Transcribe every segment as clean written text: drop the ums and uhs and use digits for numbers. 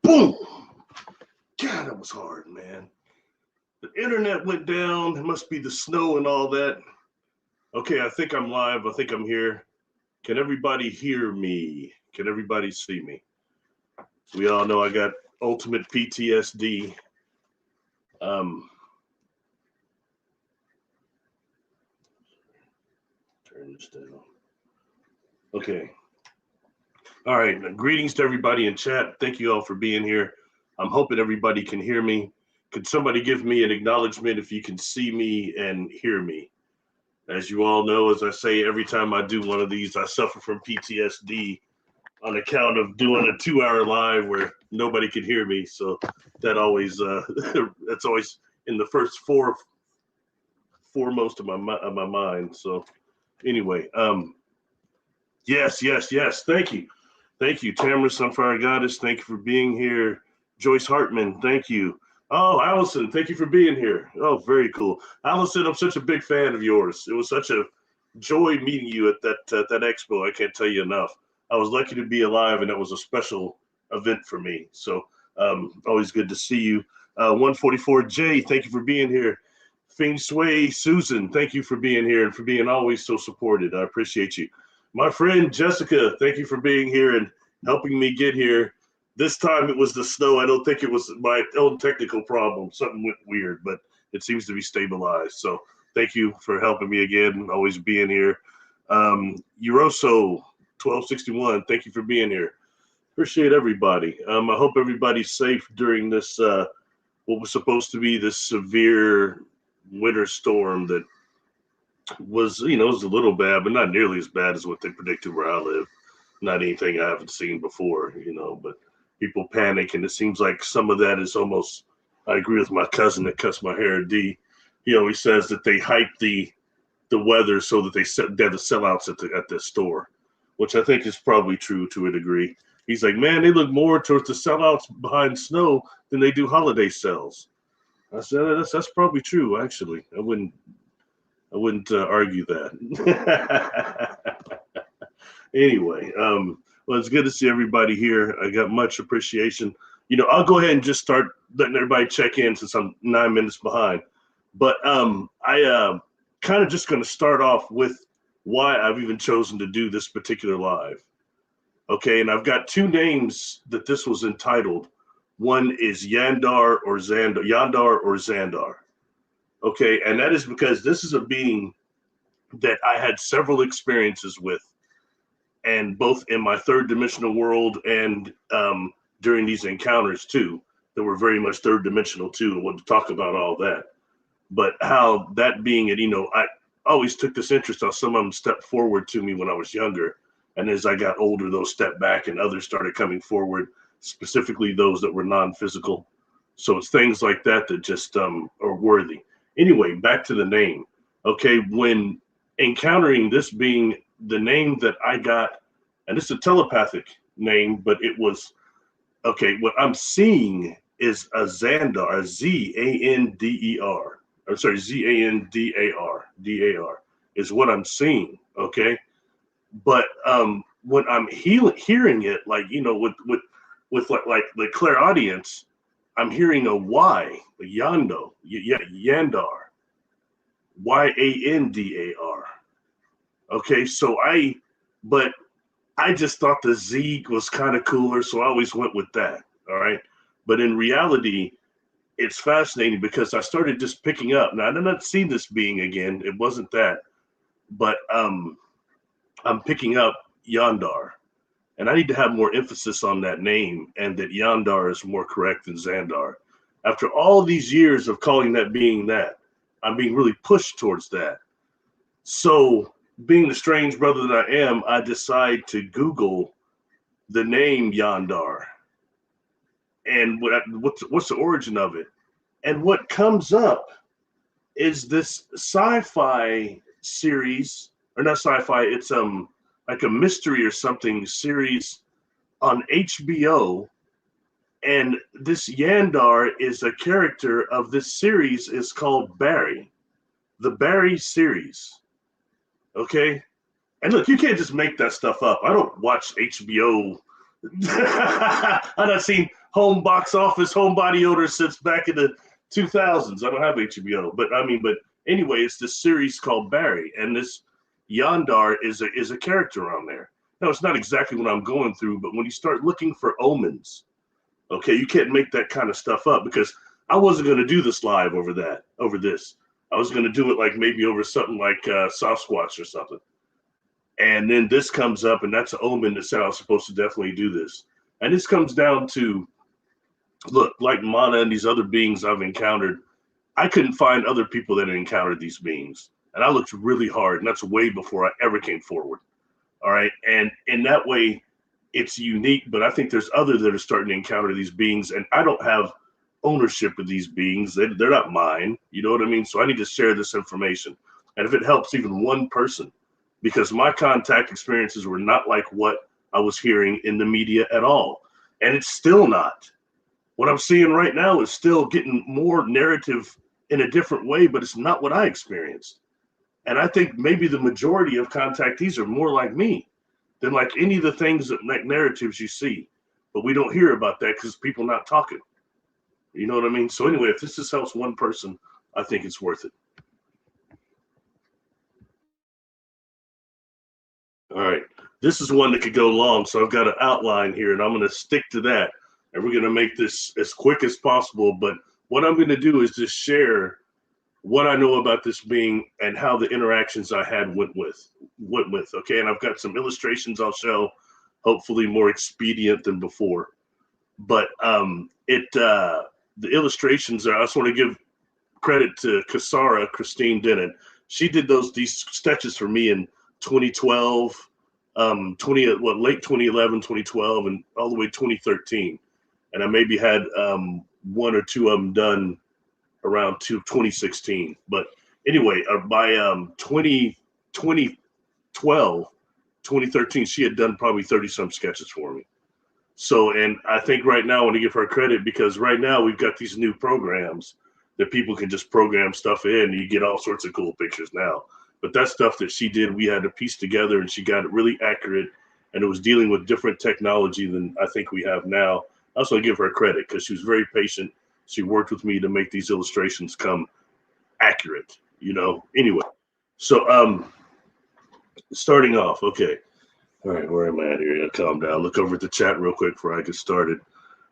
Boom! God, that was hard, man. The internet went down. It must be the snow and all that. Okay, I think I'm live. I think I'm here. Can everybody hear me? Can everybody see me? We all know I got ultimate PTSD. Turn this down. Okay. All right. Greetings to everybody in chat. Thank you all for being here. I'm hoping everybody can hear me. Could somebody give me an acknowledgement if you can see me and hear me? As you all know, as I say, every time I do one of these, I suffer from PTSD on account of doing a 2-hour live where nobody could hear me. So that always, that's always in the first foremost of my mind. So anyway, yes. Thank you. Tamara Sunfire Goddess. Thank you for being here. Joyce Hartman. Thank you. Oh, Allison, thank you for being here. Oh, very cool. Allison, I'm such a big fan of yours. It was such a joy meeting you at that expo. I can't tell you enough. I was lucky to be alive, and it was a special event for me. So always good to see you. 144J, thank you for being here. Feng Shui Susan, thank you for being here and for being always so supported. I appreciate you. My friend Jessica, thank you for being here and helping me get here. This time it was the snow. I don't think it was my own technical problem. Something went weird, but it seems to be stabilized. So thank you for helping me again, always being here. Euroso 1261, thank you for being here. Appreciate everybody. I hope everybody's safe during this, what was supposed to be this severe winter storm that was, it was a little bad, but not nearly as bad as what they predicted where I live. Not anything I haven't seen before, but people panic, and it seems like some of that is almost, I agree with my cousin that cuts my hair, D. He always says that they hype the weather so that they have the sellouts at the store, which I think is probably true to a degree. He's like, man, they look more towards the sellouts behind snow than they do holiday sales. I said, that's probably true, actually. I wouldn't argue that. Anyway, well, it's good to see everybody here. I got much appreciation. I'll go ahead and just start letting everybody check in since I'm 9 minutes behind. But I kind of just going to start off with why I've even chosen to do this particular live. Okay, and I've got two names that this was entitled. One is Yandar or Zandar. Okay, and that is because this is a being that I had several experiences with, and both in my third dimensional world and during these encounters too, that were very much third dimensional too. I want to talk about all that, but how that being it, I always took this interest how some of them stepped forward to me when I was younger, and as I got older, those stepped back and others started coming forward, specifically those that were non-physical. So it's things like that that just are worthy. Anyway, back to the name. Okay, when encountering this being, the name that I got, and it's a telepathic name, but it was, okay, what I'm seeing is a Zandar, Z-A-N-D-E-R. I'm sorry, Z-A-N-D-A-R, D-A-R is what I'm seeing, okay? But when I'm hearing it, like, with like the clairaudience, I'm hearing a Y, a Yandar, Y-A-N-D-A-R. Okay, but I just thought the Z was kind of cooler, so I always went with that, all right? But in reality, it's fascinating because I started just picking up. Now, I've not seen this being again. It wasn't that, but I'm picking up Yandar. And I need to have more emphasis on that name, and that Yandar is more correct than Zandar. After all these years of calling that being that, I'm being really pushed towards that. So, being the strange brother that I am, I decide to Google the name Yandar and what's the origin of it. And what comes up is this sci-fi series, or not sci-fi, it's like a mystery or something series on HBO. And this Yandar is a character of this series is called Barry, the Barry series. Okay. And look, you can't just make that stuff up. I don't watch HBO I've not seen home box office, home body odor since back in the 2000s. I don't have HBO, but I mean, but anyway, it's this series called Barry, and this Yandar is a character on there. Now, it's not exactly what I'm going through, but when you start looking for omens, okay, you can't make that kind of stuff up because I wasn't going to do this live over this. I was going to do it like maybe over something like Sasquatch or something. And then this comes up, and that's an omen that said I was supposed to definitely do this. And this comes down to, look, like Mana and these other beings I've encountered, I couldn't find other people that had encountered these beings. And I looked really hard, and that's way before I ever came forward. All right. And in that way, it's unique, but I think there's others that are starting to encounter these beings, and I don't have ownership of these beings. They're not mine. You know what I mean? So I need to share this information. And if it helps even one person, because my contact experiences were not like what I was hearing in the media at all. And it's still not. What I'm seeing right now is still getting more narrative in a different way, but it's not what I experienced. And I think maybe the majority of contactees are more like me than like any of the things that like narratives you see. But we don't hear about that because people not talking. You know what I mean? So anyway, if this just helps one person, I think it's worth it. All right. This is one that could go long, so I've got an outline here, and I'm going to stick to that. And we're going to make this as quick as possible. But what I'm going to do is just share what I know about this being and how the interactions I had went with. Okay. And I've got some illustrations I'll show, hopefully more expedient than before. But the illustrations are, I just want to give credit to Christine Dennett. She did these sketches for me in 2012, late 2011, 2012, and all the way 2013. And I maybe had one or two of them done around 2016. But anyway, by 2012, 2013, she had done probably 30 some sketches for me. So, and I think right now I want to give her credit because right now we've got these new programs that people can just program stuff in and you get all sorts of cool pictures now. But that stuff that she did, we had to piece together and she got it really accurate, and it was dealing with different technology than I think we have now. I also give her credit because she was very patient. She worked with me to make these illustrations come accurate, you know. Anyway, so starting off, okay. All right, where am I at here? Calm down. Look over at the chat real quick before I get started.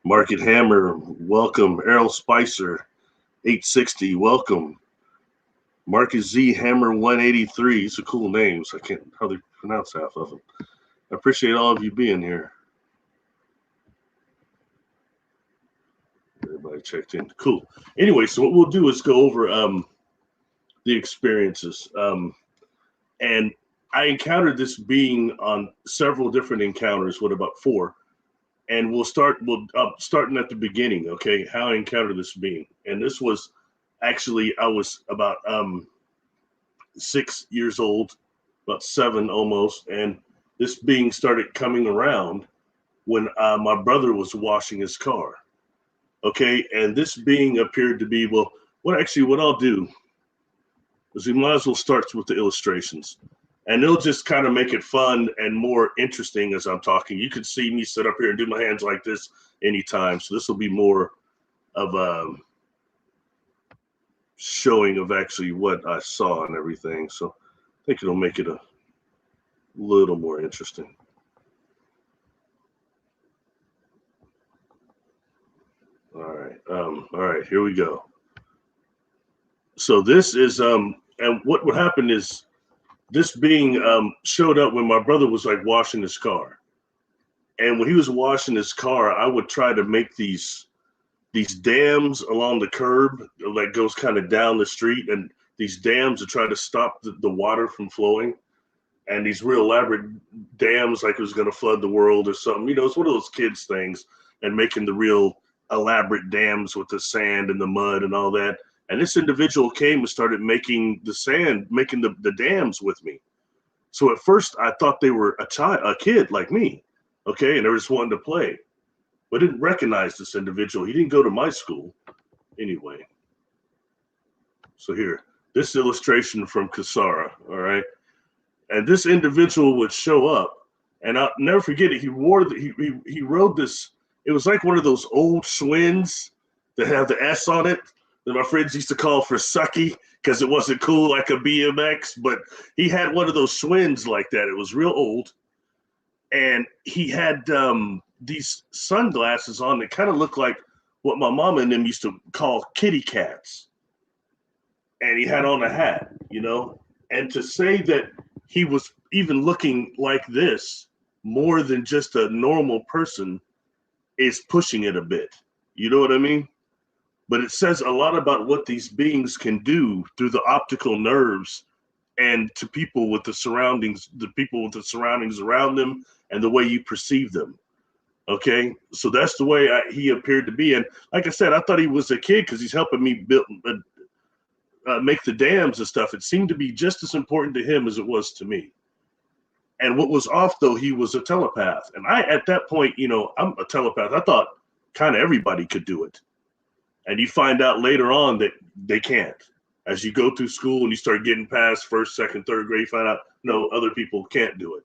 Market Hammer, welcome. Errol Spicer, 860, welcome. Marcus Z Hammer 183. These are cool names. I can't hardly pronounce half of them. I appreciate all of you being here. Everybody checked in. Cool. Anyway, so what we'll do is go over the experiences. And I encountered this being on several different encounters, what about 4? And we'll starting at the beginning, okay, how I encountered this being. And this was actually, I was about 6 years old, about 7 almost, and this being started coming around when my brother was washing his car. Okay, and this being appeared to be, well, what I'll do is we might as well start with the illustrations. And they'll just kind of make it fun and more interesting as I'm talking. You can see me sit up here and do my hands like this anytime. So this will be more of a showing of actually what I saw and everything. So I think it'll make it a little more interesting. All right, here we go. So this is, and what would happen is, this being showed up when my brother was like washing his car. And when he was washing his car, I would try to make these dams along the curb that goes kind of down the street, and these dams to try to stop the water from flowing. And these real elaborate dams like it was going to flood the world or something. You know, it's one of those kids things, and making the real elaborate dams with the sand and the mud and all that. And this individual came and started making the dams with me. So at first I thought they were a kid like me, okay, and they were just wanting to play. But I didn't recognize this individual. He didn't go to my school anyway. So here, this illustration from Kasara, all right? And this individual would show up, And I'll never forget it. He wore he rode this. It was like one of those old Schwinn's that have the S on it that my friends used to call for sucky because it wasn't cool like a BMX. But he had one of those Schwinn's like that. It was real old, and he had these sunglasses on that kind of looked like what my mama and them used to call kitty cats. And he had on a hat, you know. And to say that he was even looking like this more than just a normal person is pushing it a bit. You know what I mean? But it says a lot about what these beings can do through the optical nerves and to people with the surroundings, around them and the way you perceive them. Okay, so that's the way he appeared to be. And like I said, I thought he was a kid because he's helping me build, make the dams and stuff. It seemed to be just as important to him as it was to me. And what was off, though, he was a telepath. And I, at that point, you know, I'm a telepath. I thought kind of everybody could do it. And you find out later on that they can't. As you go through school and you start getting past first, second, third grade, you find out, no, other people can't do it.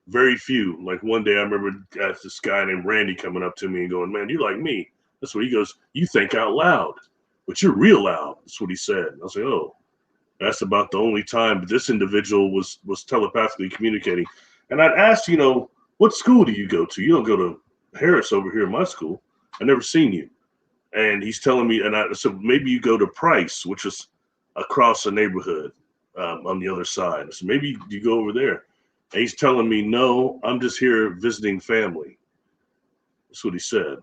Very few. Like one day I remember this guy named Randy coming up to me and going, man, you're like me. That's what he goes, you think out loud, but you're real loud. That's what he said. And I was like, oh, that's about the only time. But this individual was telepathically communicating. And I'd asked, you know, what school do you go to? You don't go to Harris over here in my school. I never seen you. And he's telling me, and I said, maybe you go to Price, which is across the neighborhood on the other side. So maybe you go over there. And he's telling me, no, I'm just here visiting family. That's what he said.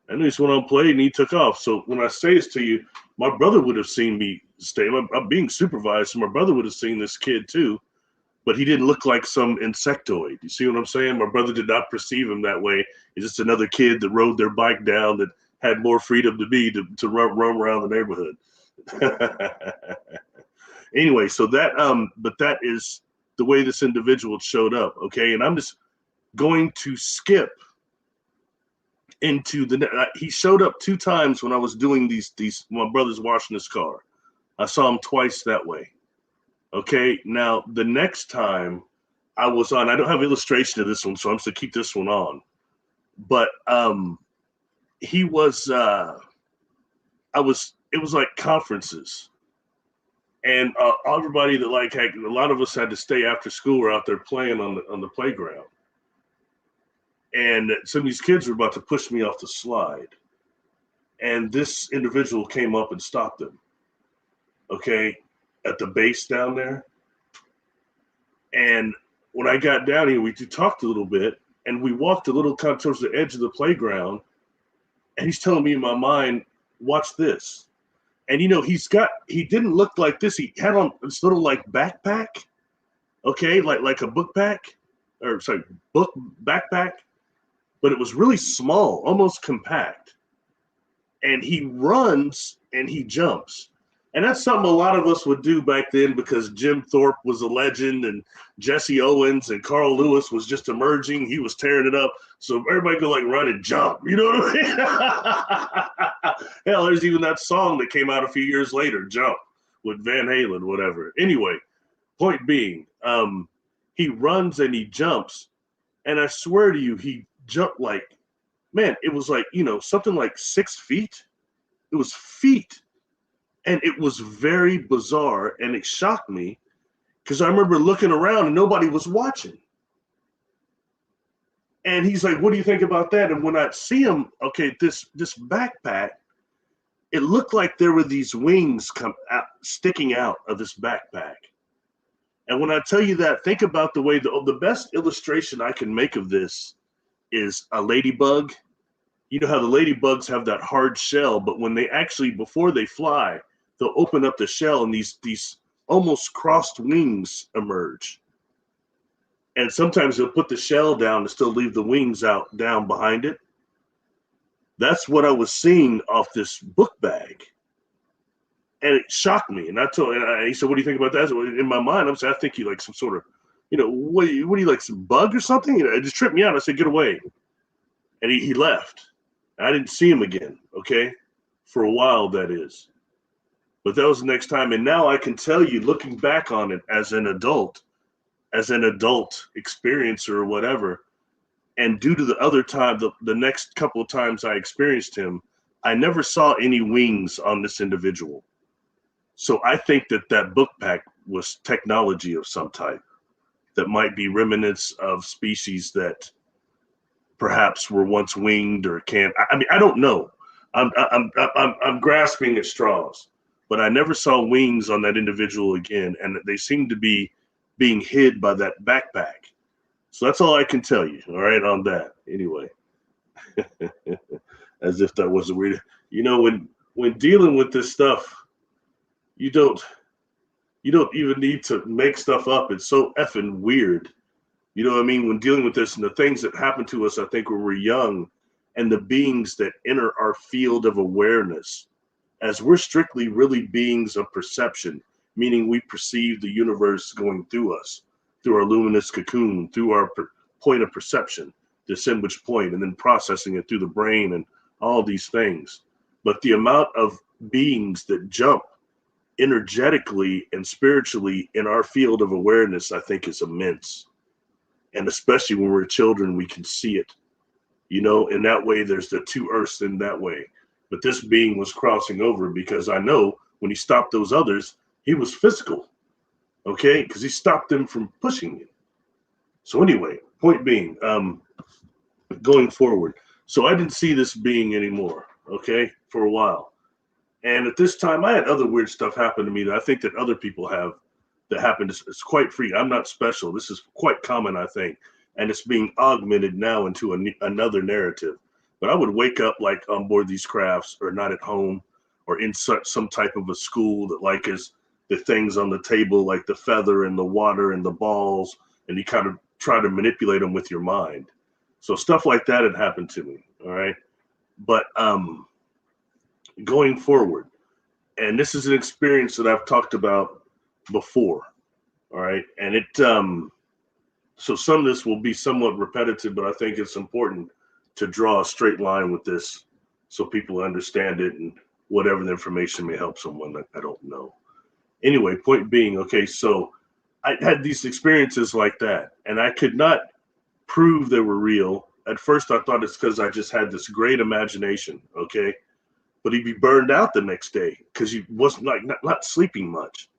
And he just went on play and he took off. So when I say this to you, my brother would have seen me stay. I'm being supervised, so my brother would have seen this kid too, but he didn't look like some insectoid. You see what I'm saying? My brother did not perceive him that way. He's just another kid that rode their bike down that had more freedom to run around the neighborhood. Anyway, so that but that is the way this individual showed up. Okay, and I'm just going to skip into he showed up 2 times when I was doing these my brother's washing his car. I saw him twice that way. Okay, now the next time I was on, I don't have illustration of this one, so I'm just gonna keep this one on. But he was it was like conferences, and everybody that like had, a lot of us had to stay after school or out there playing on the playground. And some of these kids were about to push me off the slide. And this individual came up and stopped them, okay, at the base down there. And when I got down here, we talked a little bit, and we walked a little kind of towards the edge of the playground. And he's telling me in my mind, watch this. And, you know, he didn't look like this. He had on this little like backpack, okay, like a book backpack. But it was really small, almost compact. And he runs and he jumps. And that's something a lot of us would do back then because Jim Thorpe was a legend and Jesse Owens and Carl Lewis was just emerging. He was tearing it up. So everybody could like run and jump. You know what I mean? Hell, there's even that song that came out a few years later, Jump, with Van Halen, whatever. Anyway, point being, he runs and he jumps. And I swear to you, he jumped like, man, it was like, you know, something like 6 feet. It was feet. And it was very bizarre. And it shocked me because I remember looking around and nobody was watching. And he's like, what do you think about that? And when I see him, okay, this backpack, it looked like there were these wings sticking out of this backpack. And when I tell you that, think about the way the best illustration I can make of this is a ladybug. You know how the ladybugs have that hard shell, but when they actually, before they fly, they'll open up the shell and these almost crossed wings emerge. And sometimes they'll put the shell down and still leave the wings out down behind it. That's what I was seeing off this book bag. And it shocked me. And he said, what do you think about that? In my mind, I'm saying, I think you like some sort of, you know, what do you like, some bug or something? You know, it just tripped me out. I said, get away. And he left. I didn't see him again, okay? For a while, that is. But that was the next time. And now I can tell you, looking back on it as an adult, as an adult experiencer or whatever. And due to the other time, the next couple of times I experienced him, I never saw any wings on this individual. So I think that that book pack was technology of some type that might be remnants of species that perhaps were once winged or can't. I mean, I don't know. I'm grasping at straws, but I never saw wings on that individual again, and they seem to be being hid by that backpack. So that's all I can tell you. All right, on that. Anyway, as if that wasn't weird. You know, when dealing with this stuff, you don't you don't even need to make stuff up. It's so effing weird. You know what I mean? When dealing with this and the things that happen to us, I think when we're young, and the beings that enter our field of awareness, as we're strictly really beings of perception, meaning we perceive the universe going through us, through our luminous cocoon, through our point of perception, the sandwich point, and then processing it through the brain and all these things. But the amount of beings that jump energetically and spiritually in our field of awareness, I think, is immense. And especially when we're children, we can see it, you know, in that way. There's the two earths in that way. But this being was crossing over because I know when he stopped those others, he was physical, okay? Because he stopped them from pushing it. So anyway, point being, going forward. So I didn't see this being anymore, okay, for a while. And at this time, I had other weird stuff happen to me that I think that other people have that happened. It's quite free. I'm not special. This is quite common, I think. And it's being augmented now into another narrative. But I would wake up like on board these crafts or not at home or in some type of a school that like is the things on the table, like the feather and the water and the balls, and you kind of try to manipulate them with your mind. So stuff like that had happened to me. All right. But going forward, and this is an experience that I've talked about before. All right. And it, so some of this will be somewhat repetitive, but I think it's important to draw a straight line with this so people understand it, and whatever the information may help someone that I don't know. Anyway, point being, okay, so I had these experiences like that, and I could not prove they were real. At first, I thought it's because I just had this great imagination, okay? But he'd be burned out the next day because he wasn't like not sleeping much.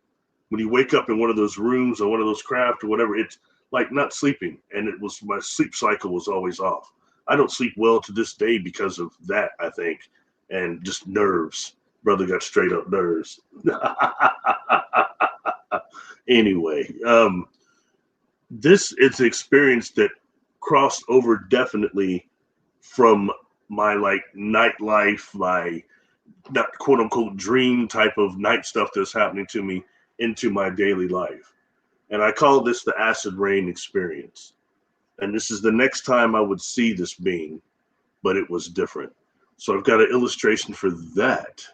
When you wake up in one of those rooms or one of those craft or whatever, it's like not sleeping. And it was, my sleep cycle was always off. I don't sleep well to this day because of that, I think. And just nerves. Brother got straight up nerves. Anyway, this is an experience that crossed over definitely from my like nightlife, my not quote unquote dream type of night stuff that's happening to me into my daily life. And I call this the acid rain experience. And this is the next time I would see this being, but it was different. So I've got an illustration for that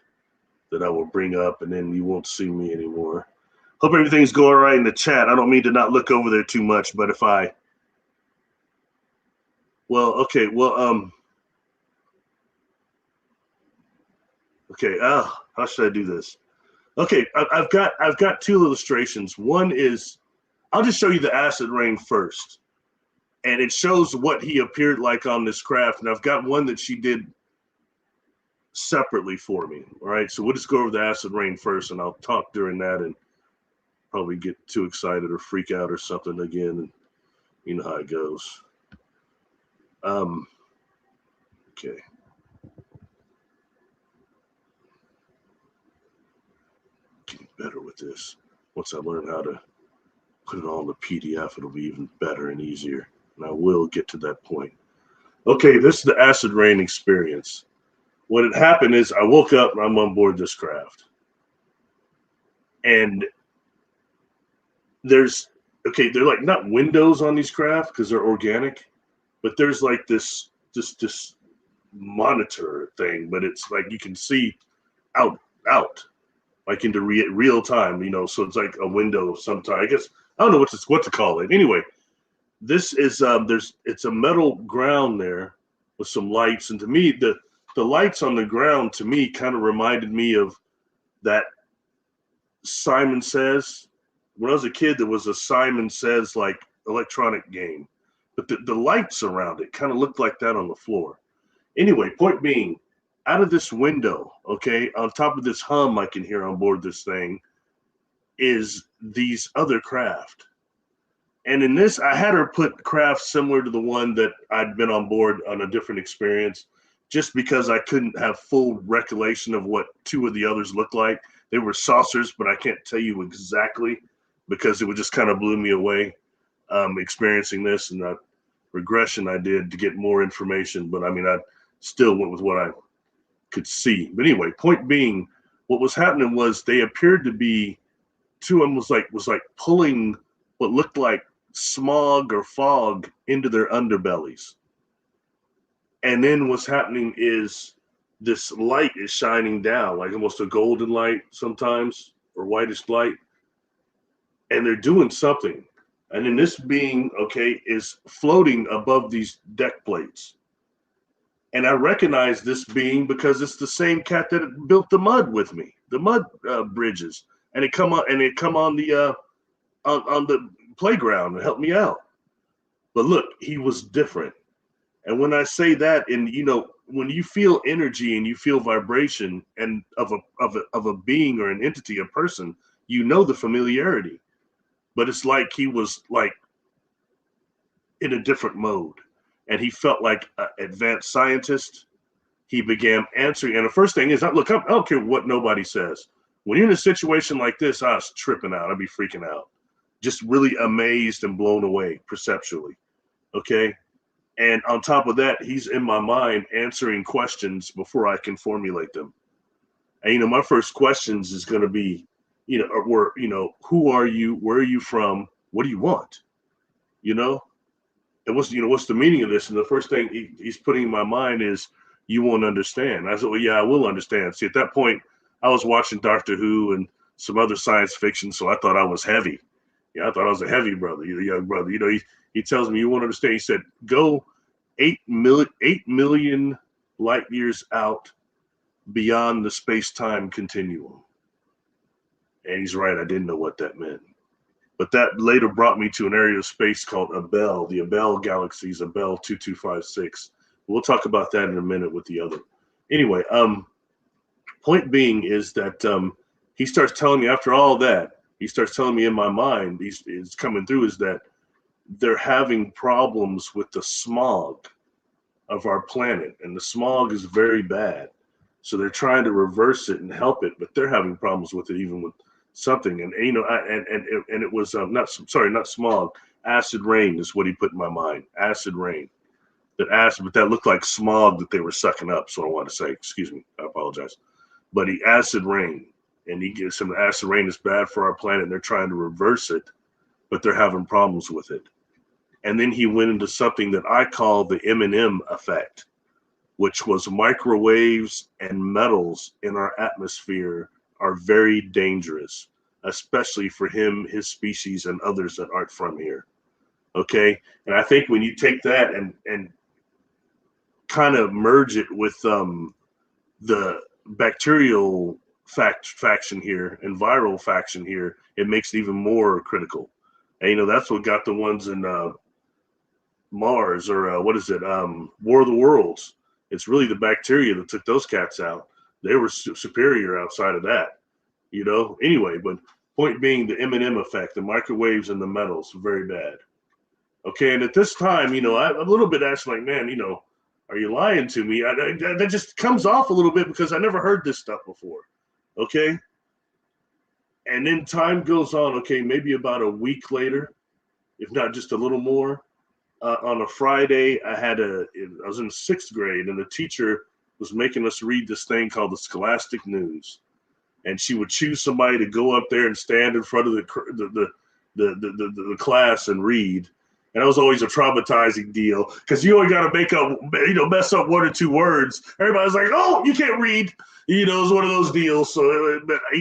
I will bring up, and then you won't see me anymore. Hope everything's going all right in the chat. I don't mean to not look over there too much, but if I, well, okay, well, okay, how should I do this? Okay, I've got two illustrations. One is, I'll just show you the acid rain first, and it shows what he appeared like on this craft. And I've got one that she did separately for me. All right, so we'll just go over the acid rain first, and I'll talk during that and probably get too excited or freak out or something again, and you know how it goes. Okay. Getting better with this. Once I learn how to put it on the PDF, it'll be even better and easier. And I will get to that point. Okay, this is the acid rain experience. What had happened is I woke up and I'm on board this craft. And there's, okay, they're like not windows on these craft because they're organic, but there's like this monitor thing, but it's like you can see out like into real time, you know, so it's like a window sometime. I guess I don't know what to call it. Anyway, this is it's a metal ground there with some lights, and to me the lights on the ground to me kind of reminded me of that Simon Says when I was a kid, there was a Simon Says like electronic game, but the lights around it kind of looked like that on the floor. Anyway, point being, out of this window, okay, on top of this hum I can hear on board this thing is these other craft. And in this, I had her put craft similar to the one that I'd been on board on a different experience, just because I couldn't have full recollection of what two of the others looked like. They were saucers, but I can't tell you exactly because it would just kind of blew me away experiencing this and that regression I did to get more information. But I mean, I still went with what I could see. But anyway, point being, what was happening was they appeared to be two of them was like pulling what looked like smog or fog into their underbellies. And then what's happening is this light is shining down, like almost a golden light sometimes, or whitish light. And they're doing something. And then this being, okay, is floating above these deck plates. And I recognize this being because it's the same cat that built the mud with me, the mud bridges. And it come on the on the playground and help me out. But look, he was different. And when I say that, and when you feel energy and you feel vibration and of a being or an entity, a person, the familiarity. But it's like he was like in a different mode, and he felt like an advanced scientist. He began answering, and the first thing is, look, I don't care what nobody says. When you're in a situation like this, I was tripping out. I'd be freaking out. Just really amazed and blown away perceptually, okay? And on top of that, he's in my mind answering questions before I can formulate them. And, my first questions is going to be, who are you? Where are you from? What do you want? And what's the meaning of this? And the first thing he's putting in my mind is, you won't understand. I said, well, yeah, I will understand. See, at that point, I was watching Doctor Who and some other science fiction, so I thought I was heavy. Yeah, I thought I was a heavy brother, young brother. He tells me, you won't understand. He said, go 8 million light years out beyond the space-time continuum. And he's right. I didn't know what that meant. But that later brought me to an area of space called Abell, the Abell galaxies, Abell 2256. We'll talk about that in a minute with the other. Anyway, point being is that he starts telling me, after all that, he starts telling me in my mind, it's coming through, is that they're having problems with the smog of our planet. And the smog is very bad. So they're trying to reverse it and help it, but they're having problems with it, even with something. And it was not smog, acid rain is what he put in my mind. Acid rain. But that looked like smog that they were sucking up. So I want to say, excuse me, I apologize. But acid rain, and he gives some acid rain is bad for our planet. And they're trying to reverse it, but they're having problems with it. And then he went into something that I call the M&M effect, which was microwaves and metals in our atmosphere are very dangerous, especially for him, his species, and others that aren't from here. Okay. And I think when you take that and kind of merge it with the bacterial faction here and viral faction here, it makes it even more critical. And that's what got the ones in Mars, or what is it, War of the Worlds. It's really the bacteria that took those cats out. They were superior outside of that, Anyway, but point being, the M&M effect, the microwaves and the metals, very bad. Okay, and at this time, I'm a little bit asking, like, man, are you lying to me? That just comes off a little bit because I never heard this stuff before. Okay, and then time goes on. Okay, maybe about a week later, if not just a little more. On a Friday, I was in 6th grade, and the teacher was making us read this thing called the Scholastic News, and she would choose somebody to go up there and stand in front of the class and read. And that was always a traumatizing deal because you only got to make up, mess up 1 or 2 words. Everybody's like, "Oh, you can't read," it was one of those deals. So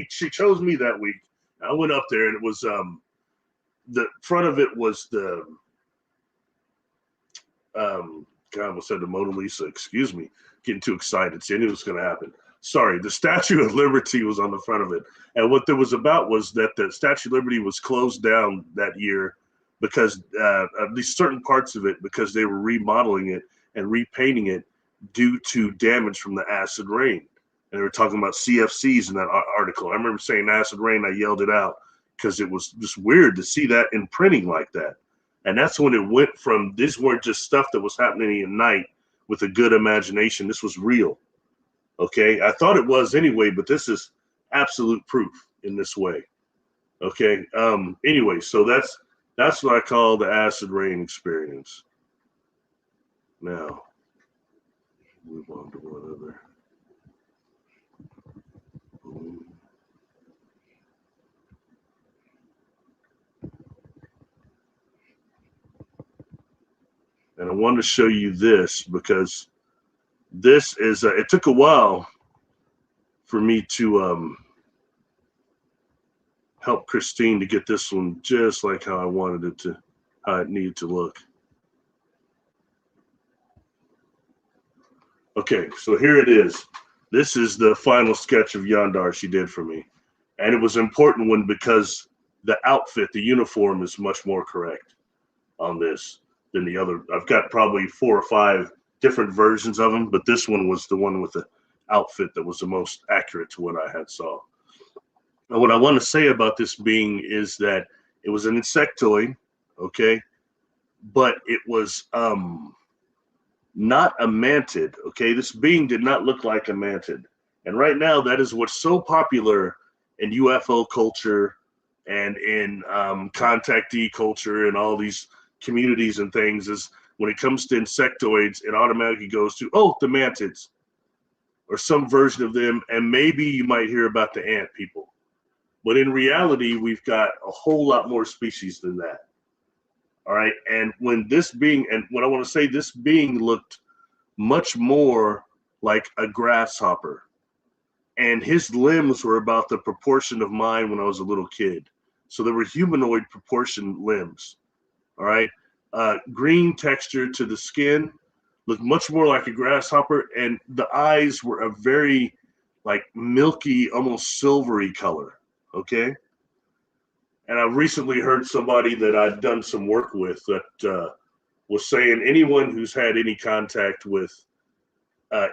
she chose me that week. I went up there, and it was the front of it was the. God, I almost said the Mona Lisa. Excuse me, getting too excited. See, I knew it was going to happen. sorry, the Statue of Liberty was on the front of it. And what there was about was that the Statue of Liberty was closed down that year because at least certain parts of it, because they were remodeling it and repainting it due to damage from the acid rain. And they were talking about CFCs in that article. I remember saying acid rain, I yelled it out because it was just weird to see that in printing like that. And that's when it went from, these weren't just stuff that was happening at night with a good imagination. This was real. Okay, I thought it was anyway, but this is absolute proof in this way. Okay, anyway, so that's what I call the acid rain experience. Now, move on to one other. And I wanted to show you this because this is, it took a while for me to help Christine to get this one just like how I wanted it to, how it needed to look. Okay, so here it is. This is the final sketch of Yandar she did for me. And it was an important one because the outfit, the uniform is much more correct on this than the other. I've got probably 4 or 5 different versions of them, but this one was the one with the outfit that was the most accurate to what I had saw. And what I want to say about this being is that it was an insectoid, okay, but it was not a mantid, okay? This being did not look like a mantid. And right now, that is what's so popular in UFO culture and in contactee culture and all these communities and things, is when it comes to insectoids, it automatically goes to, oh, the mantids or some version of them. And maybe you might hear about the ant people. But in reality, we've got a whole lot more species than that. All right. And when this being, and what I want to say, this being looked much more like a grasshopper. And his limbs were about the proportion of mine when I was a little kid. So they were humanoid proportion limbs. All right. Green texture to the skin, looked much more like a grasshopper. And the eyes were a very like milky, almost silvery color. Okay. And I recently heard somebody that I'd done some work with that was saying anyone who's had any contact with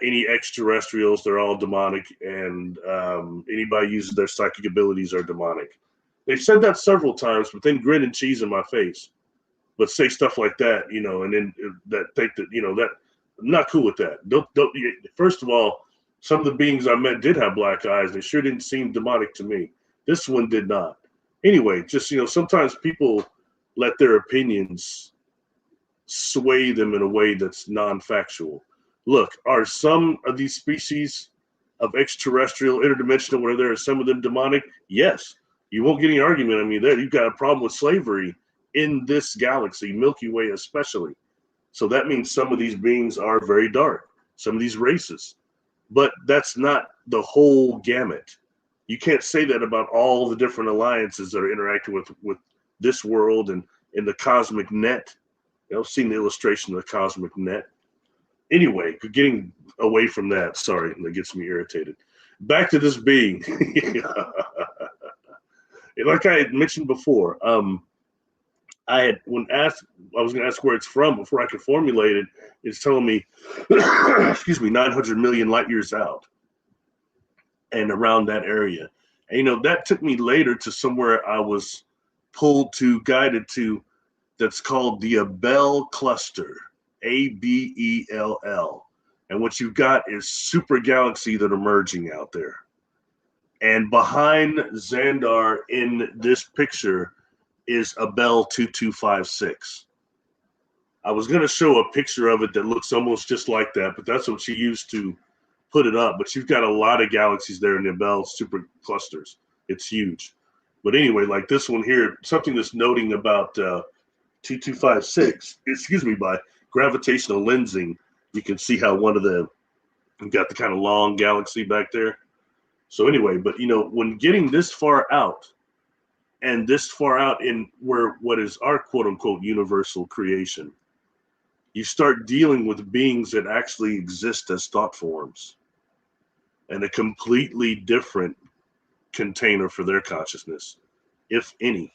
any extraterrestrials, they're all demonic, and anybody uses their psychic abilities are demonic. They've said that several times, but then grin and cheese in my face. But say stuff like that, you know, and then that think that, you know, that I'm not cool with that. Don't. First of all, some of the beings I met did have black eyes. They sure didn't seem demonic to me. This one did not. Anyway, just, you know, sometimes people let their opinions sway them in a way that's non-factual. Look, are some of these species of extraterrestrial, interdimensional, where there are some of them demonic? Yes. You won't get any argument on me there. You've got a problem with slavery in this galaxy, Milky Way especially. So that means some of these beings are very dark, some of these races. But that's not the whole gamut. You can't say that about all the different alliances that are interacting with this world and in the cosmic net. You know, I've seen the illustration of the cosmic net. Anyway, getting away from that, sorry, that gets me irritated. Back to this being. Like I had mentioned before, I was going to ask where it's from before I could formulate it. It's telling me, excuse me, 900 million light years out and around that area. And, you know, that took me later to somewhere I was pulled to, guided to, that's called the Abell cluster, Abell. And what you've got is super galaxy that are merging out there. And behind Zandar in this picture is Abell 2256. I was going to show a picture of it that looks almost just like that, but that's what she used to put it up. But you've got a lot of galaxies there in the Abell super clusters. It's huge. But anyway, like this one here, something that's noting about 2256, excuse me, by gravitational lensing, you can see how one of the, you've got the kind of long galaxy back there. So anyway, but you know, when getting this far out and this far out in where what is our quote unquote universal creation, you start dealing with beings that actually exist as thought forms. and a completely different container for their consciousness, if any.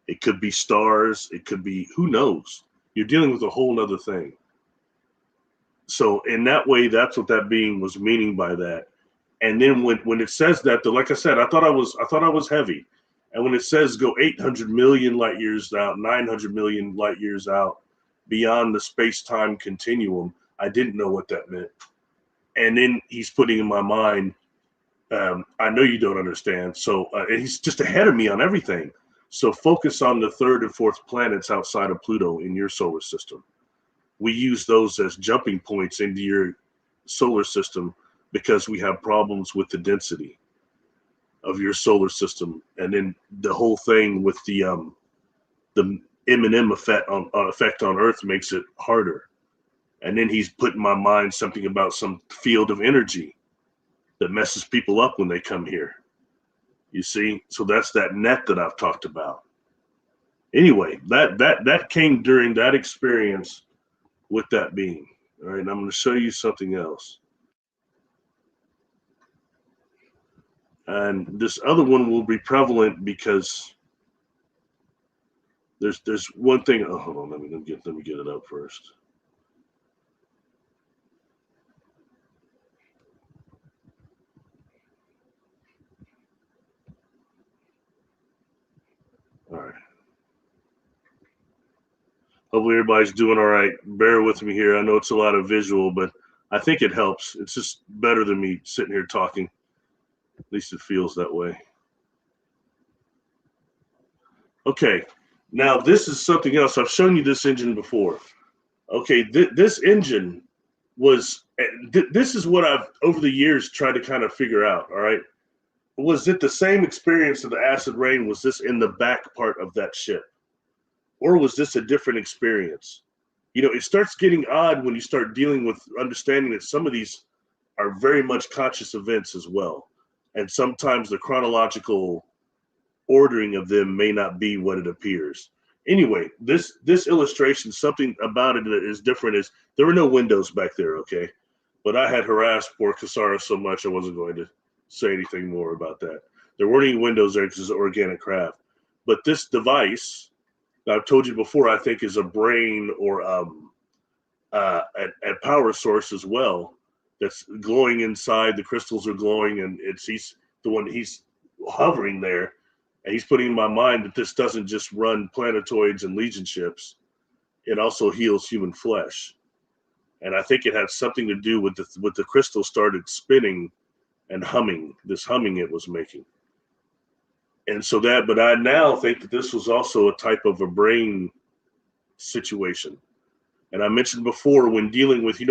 It could be stars, it could be, who knows? You're dealing with a whole other thing. So in that way, that's what that being was meaning by that. And then when it says that, like I said, I thought I was heavy. And when it says go 800 million light years out, 900 million light years out beyond the space-time continuum, I didn't know what that meant. And then he's putting in my mind, I know you don't understand. So and he's just ahead of me on everything. So focus on the third and fourth planets outside of Pluto in your solar system. We use those as jumping points into your solar system because we have problems with the density of your solar system. And then the whole thing with the M&M effect on Earth makes it harder. And then he's put in my mind something about some field of energy that messes people up when they come here. You see? So that's that net that I've talked about. Anyway, that came during that experience with that being. All right, and I'm going to show you something else. And this other one will be prevalent because there's one thing. Oh, hold on, let me get it up first. All right. Hopefully everybody's doing all right. Bear with me here. I know it's a lot of visual, but I think it helps. It's just better than me sitting here talking. At least it feels that way. Okay, now this is something else. I've shown you this engine before. Okay, this engine was, this is what I've, over the years, tried to kind of figure out, all right? Was it the same experience of the acid rain? Was this in the back part of that ship? Or was this a different experience? You know, it starts getting odd when you start dealing with understanding that some of these are very much conscious events as well. And sometimes the chronological ordering of them may not be what it appears. Anyway, this illustration, something about it that is different is there were no windows back there, okay? But I had harassed poor Kasara so much I wasn't going to say anything more about that. There weren't any windows there because it's organic craft. But this device, I've told you before, I think is a brain or a power source as well that's glowing inside. The crystals are glowing, and he's the one, he's hovering there. And he's putting in my mind that this doesn't just run planetoids and legion ships. It also heals human flesh. And I think it had something to do with the crystal started spinning and humming, this humming it was making. And so that, but I now think that this was also a type of a brain situation. And I mentioned before when dealing with,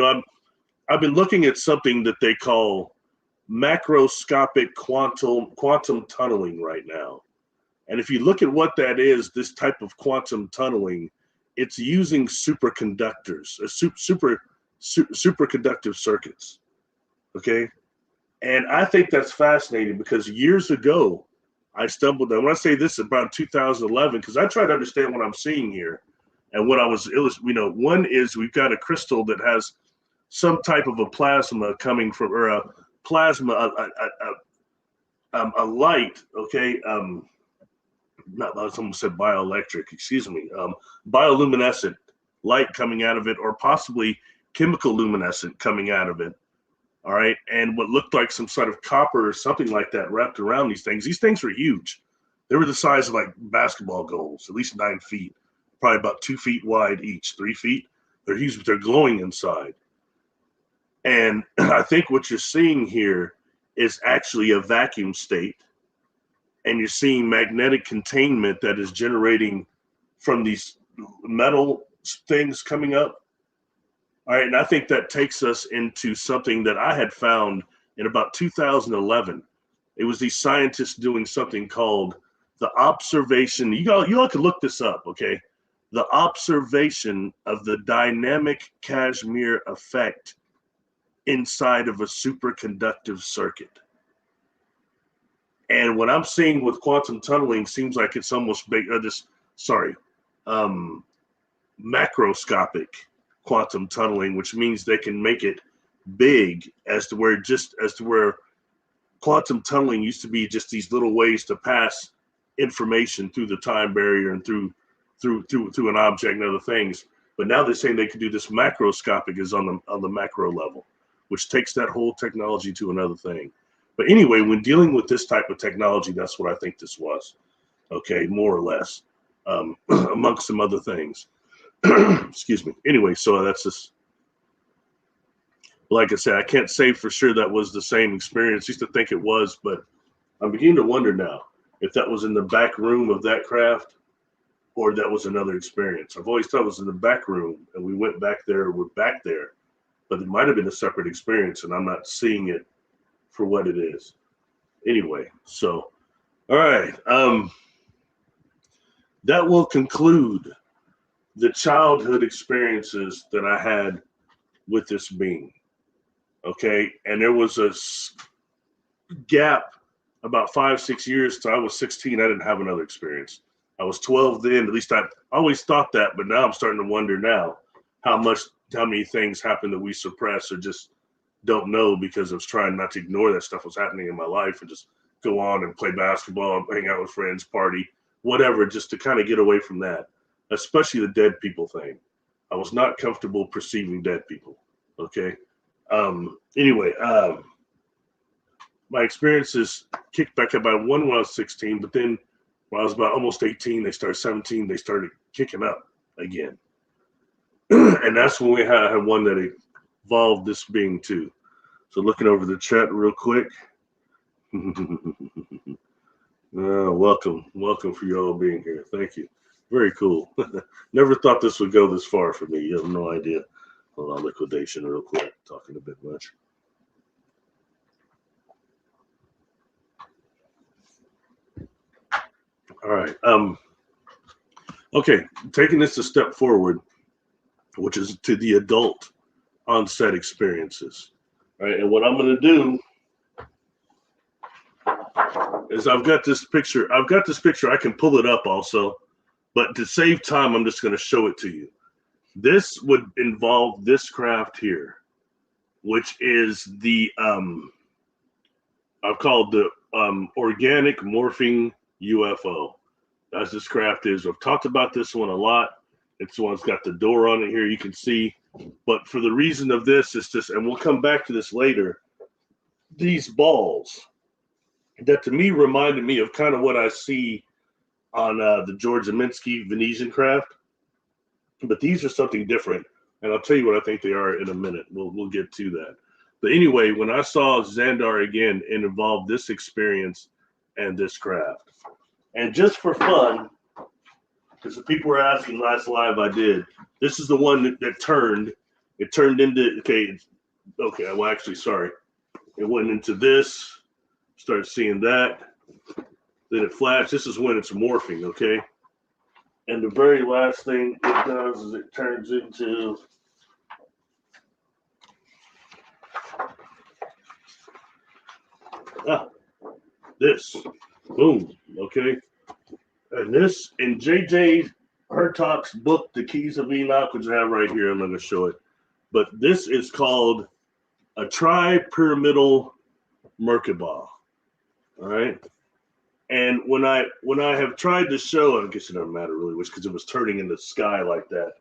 I've been looking at something that they call macroscopic quantum tunneling right now. And if you look at what that is, this type of quantum tunneling, it's using superconductors, superconductive circuits. Okay. And I think that's fascinating because years ago, I stumbled on, when I say this about 2011, because I try to understand what I'm seeing here. And what I was, one is we've got a crystal that has some type of a plasma coming from, or a plasma, a light, okay? Someone said bioelectric, excuse me, bioluminescent light coming out of it, or possibly chemical luminescent coming out of it. All right. And what looked like some sort of copper or something like that wrapped around these things. These things were huge. They were the size of like basketball goals, at least 9 feet, probably about 2 feet wide each, 3 feet. They're huge, but they're glowing inside. And I think what you're seeing here is actually a vacuum state. And you're seeing magnetic containment that is generating from these metal things coming up. All right, and I think that takes us into something that I had found in about 2011. It was these scientists doing something called the observation. You all can look this up, okay? The observation of the dynamic Casimir effect inside of a superconductive circuit. And what I'm seeing with quantum tunneling seems like it's almost big. Macroscopic quantum tunneling, which means they can make it big as to where quantum tunneling used to be just these little ways to pass information through the time barrier and through an object and other things. But now they're saying they can do this macroscopic is on the macro level, which takes that whole technology to another thing. But anyway, when dealing with this type of technology, that's what I think this was. Okay, more or less, amongst some other things. Excuse me. Anyway, so that's just, like I said, I can't say for sure that was the same experience. I used to think it was, but I'm beginning to wonder now if that was in the back room of that craft or that was another experience. I've always thought it was in the back room and we went back there, we're back there, but it might have been a separate experience and I'm not seeing it for what it is. Anyway, so, all right. That will conclude the childhood experiences that I had with this being. Okay. And there was a gap about 5-6 years till I was 16. I didn't have another experience. I was 12 then, at least I always thought that, but now I'm starting to wonder now how many things happen that we suppress or just don't know because I was trying not to ignore that stuff was happening in my life and just go on and play basketball, hang out with friends, party, whatever, just to kind of get away from that, especially the dead people thing. I was not comfortable perceiving dead people. Okay. Anyway, my experiences kicked back up by one when I was 16, but then when I was about almost 18, they started 17, they started kicking up again. And that's when we had one that evolved this being too. So looking over the chat real quick. Welcome for you all being here. Thank you. Very cool. Never thought this would go this far for me. You have no idea. Hold on, liquidation real quick. Talking a bit much. All right. Okay, taking this a step forward, which is to the adult onset experiences. All right, and what I'm going to do is I've got this picture. I can pull it up also, but to save time, I'm just going to show it to you. This would involve this craft here, which is the I've called the organic morphing UFO. That's this craft is. I've talked about this one a lot. It's the one that's got the door on it here. You can see, but for the reason of this, it's just, and we'll come back to this later. These balls that to me reminded me of kind of what I see on the George Aminsky Venetian craft, but these are something different. And I'll tell you what I think they are in a minute. We'll get to that. But anyway, when I saw Zandar again, it involved this experience and this craft. And just for fun, because the people were asking last live I did, this is the one that turned. It turned into, okay, well, actually, sorry. It went into this, started seeing that. Then it flashed. This is when it's morphing, okay? And the very last thing it does is it turns into this. Boom, okay? And this, in J.J. Hertock's book, The Keys of Enoch, which I have right here, I'm going to show it. But this is called a tripyramidal Merkabah, all right? And when I have tried to show, I guess it doesn't matter really which, because it was turning in the sky like that.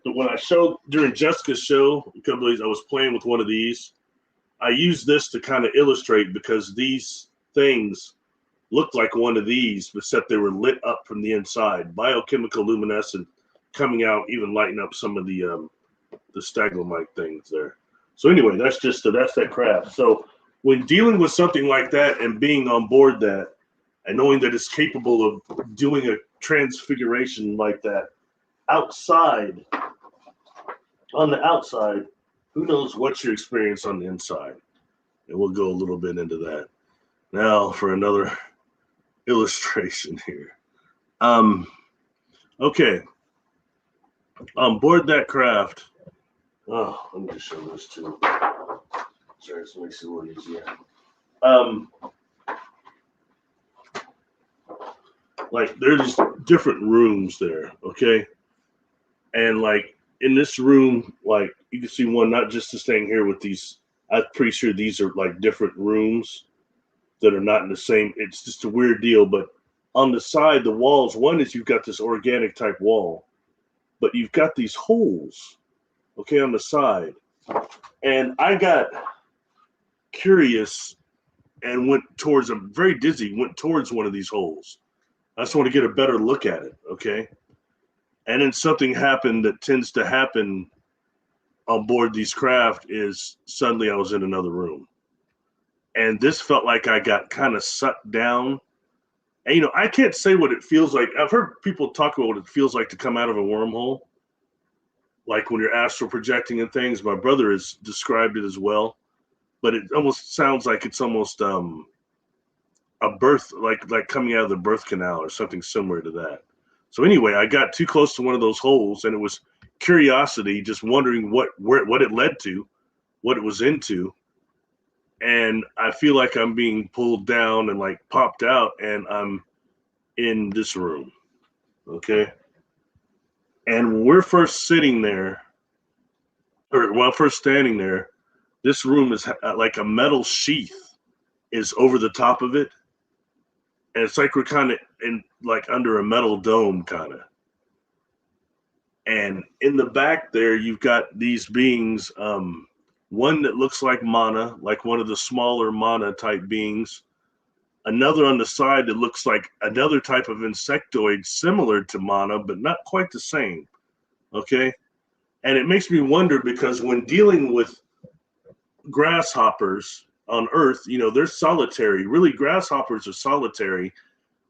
But when I showed during Jessica's show, a couple of days, I was playing with one of these. I used this to kind of illustrate because these things looked like one of these, except they were lit up from the inside, biochemical luminescent, coming out, even lighting up some of the stalagmite things there. So anyway, that's that craft. So when dealing with something like that and being on board that, and knowing that it's capable of doing a transfiguration like that outside, on the outside, who knows what you experience on the inside. And we'll go a little bit into that. Now for another illustration here. Okay. On board that craft, let me just show this too. Sorry, this makes it a little easier. Like there's different rooms there, okay? And like in this room, like you can see one, not just this thing here with these, I'm pretty sure these are like different rooms. that are not in the same. It's just a weird deal. But on the side, the walls, one is you've got this organic type wall, but you've got these holes, okay, on the side. And I got curious and went towards, I'm very dizzy, went towards one of these holes. I just want to get a better look at it, okay? And then something happened that tends to happen on board these craft is suddenly I was in another room. And this felt like I got kind of sucked down. And, you know, I can't say what it feels like. I've heard people talk about what it feels like to come out of a wormhole, like when you're astral projecting and things. My brother has described it as well, but it almost sounds like it's almost a birth, like coming out of the birth canal or something similar to that. So anyway, I got too close to one of those holes, and it was curiosity, just wondering what it led to, what it was into. And I feel like I'm being pulled down and like popped out, and I'm in this room. Okay. And when we're first sitting there, or while first standing there, this room is like a metal sheath is over the top of it. And it's like we're kind of in like under a metal dome, kind of. And in the back there, you've got these beings, one that looks like mana, like one of the smaller mana type beings. Another on the side that looks like another type of insectoid similar to mana, but not quite the same. Okay. And it makes me wonder because when dealing with grasshoppers on Earth, you know, they're solitary. Really, grasshoppers are solitary,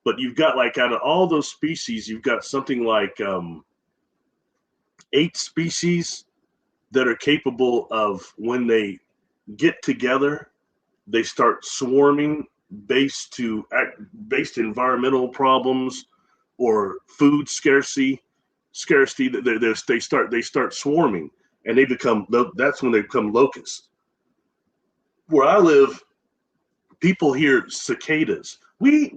but you've got like out of all those species, you've got something like 8 species that are capable of, when they get together, they start swarming based environmental problems or food scarcity. They start swarming, and that's when they become locusts. Where I live, people hear cicadas, we,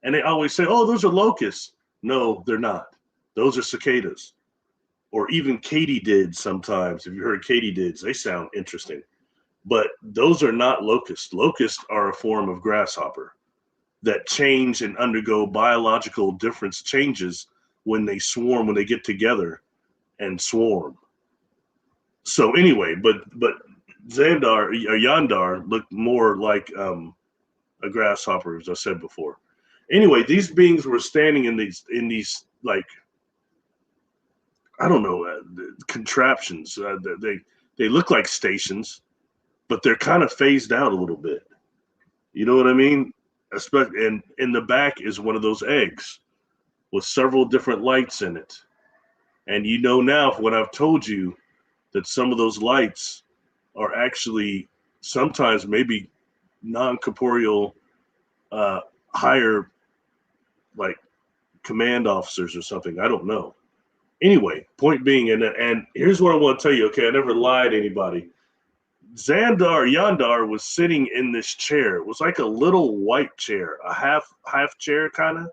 and they always say, "Oh, those are locusts." No, they're not. Those are cicadas, or even katydids. Sometimes, if you heard katydids, they sound interesting, but those are not locusts. Locusts are a form of grasshopper that change and undergo biological difference changes when they swarm, when they get together and swarm. So anyway, but Zandar or Yandar looked more like a grasshopper, as I said before. Anyway, these beings were standing in these like, I don't know, contraptions. They look like stations, but they're kind of phased out a little bit. You know what I mean? Especially, and in the back is one of those eggs with several different lights in it. And you know now, from what I've told you, that some of those lights are actually sometimes maybe non-corporeal, higher, like command officers or something. I don't know. Anyway, point being, and here's what I want to tell you. Okay, I never lied to anybody. Yandar was sitting in this chair. It was like a little white chair, a half chair kind of,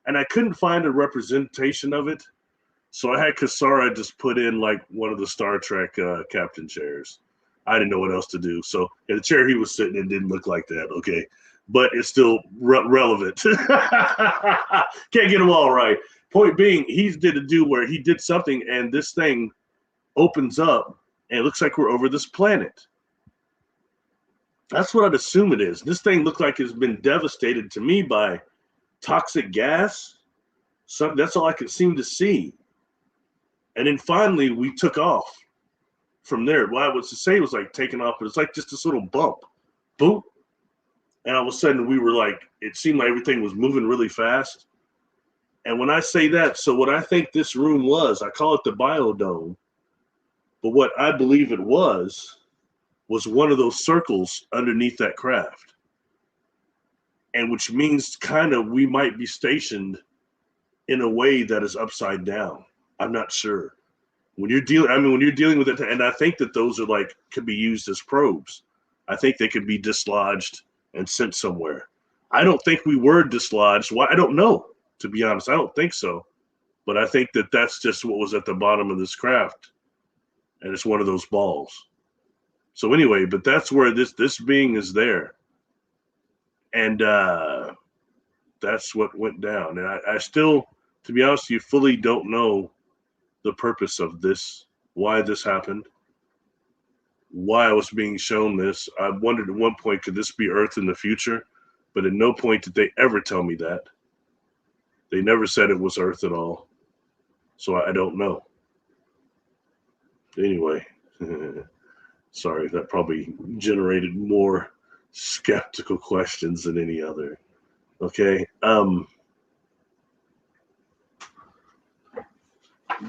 and I couldn't find a representation of it. So I had Kasara just put in like one of the Star Trek captain chairs. I didn't know what else to do. So the chair he was sitting in didn't look like that. Okay. But it's still relevant. Can't get them all right. Point being, he did a do where he did something and this thing opens up and it looks like we're over this planet. That's what I'd assume it is. This thing looked like it's been devastated to me by toxic gas. So that's all I could seem to see. And then finally, we took off from there. What I was to say was like taking off, but it's like just this little bump, boom. And all of a sudden, we were like, it seemed like everything was moving really fast. And when I say that, so what I think this room was, I call it the biodome, but what I believe it was one of those circles underneath that craft. And which means kind of we might be stationed in a way that is upside down. I'm not sure. When you're dealing with it, and I think that those are like could be used as probes. I think they could be dislodged and sent somewhere. I don't think we were dislodged. Why? I don't know, to be honest. I don't think so. But I think that that's just what was at the bottom of this craft. And it's one of those balls. So anyway, but that's where this being is there. And that's what went down. And I still, to be honest with you, fully don't know the purpose of this, why this happened, why I was being shown this. I wondered at one point, could this be Earth in the future? But at no point did they ever tell me that. They never said it was Earth at all. So I don't know. Anyway, sorry, that probably generated more skeptical questions than any other. Okay.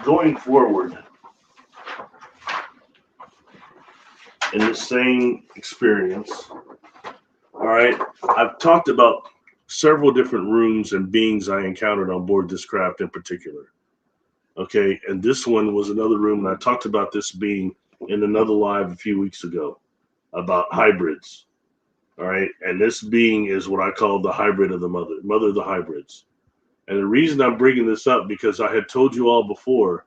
Going forward in the same experience, all right, I've talked about several different rooms and beings I encountered on board this craft in particular. Okay, and this one was another room, and I talked about this being in another live a few weeks ago about hybrids. All right, and this being is what I call the hybrid of the mother of the hybrids. And the reason I'm bringing this up, because I had told you all before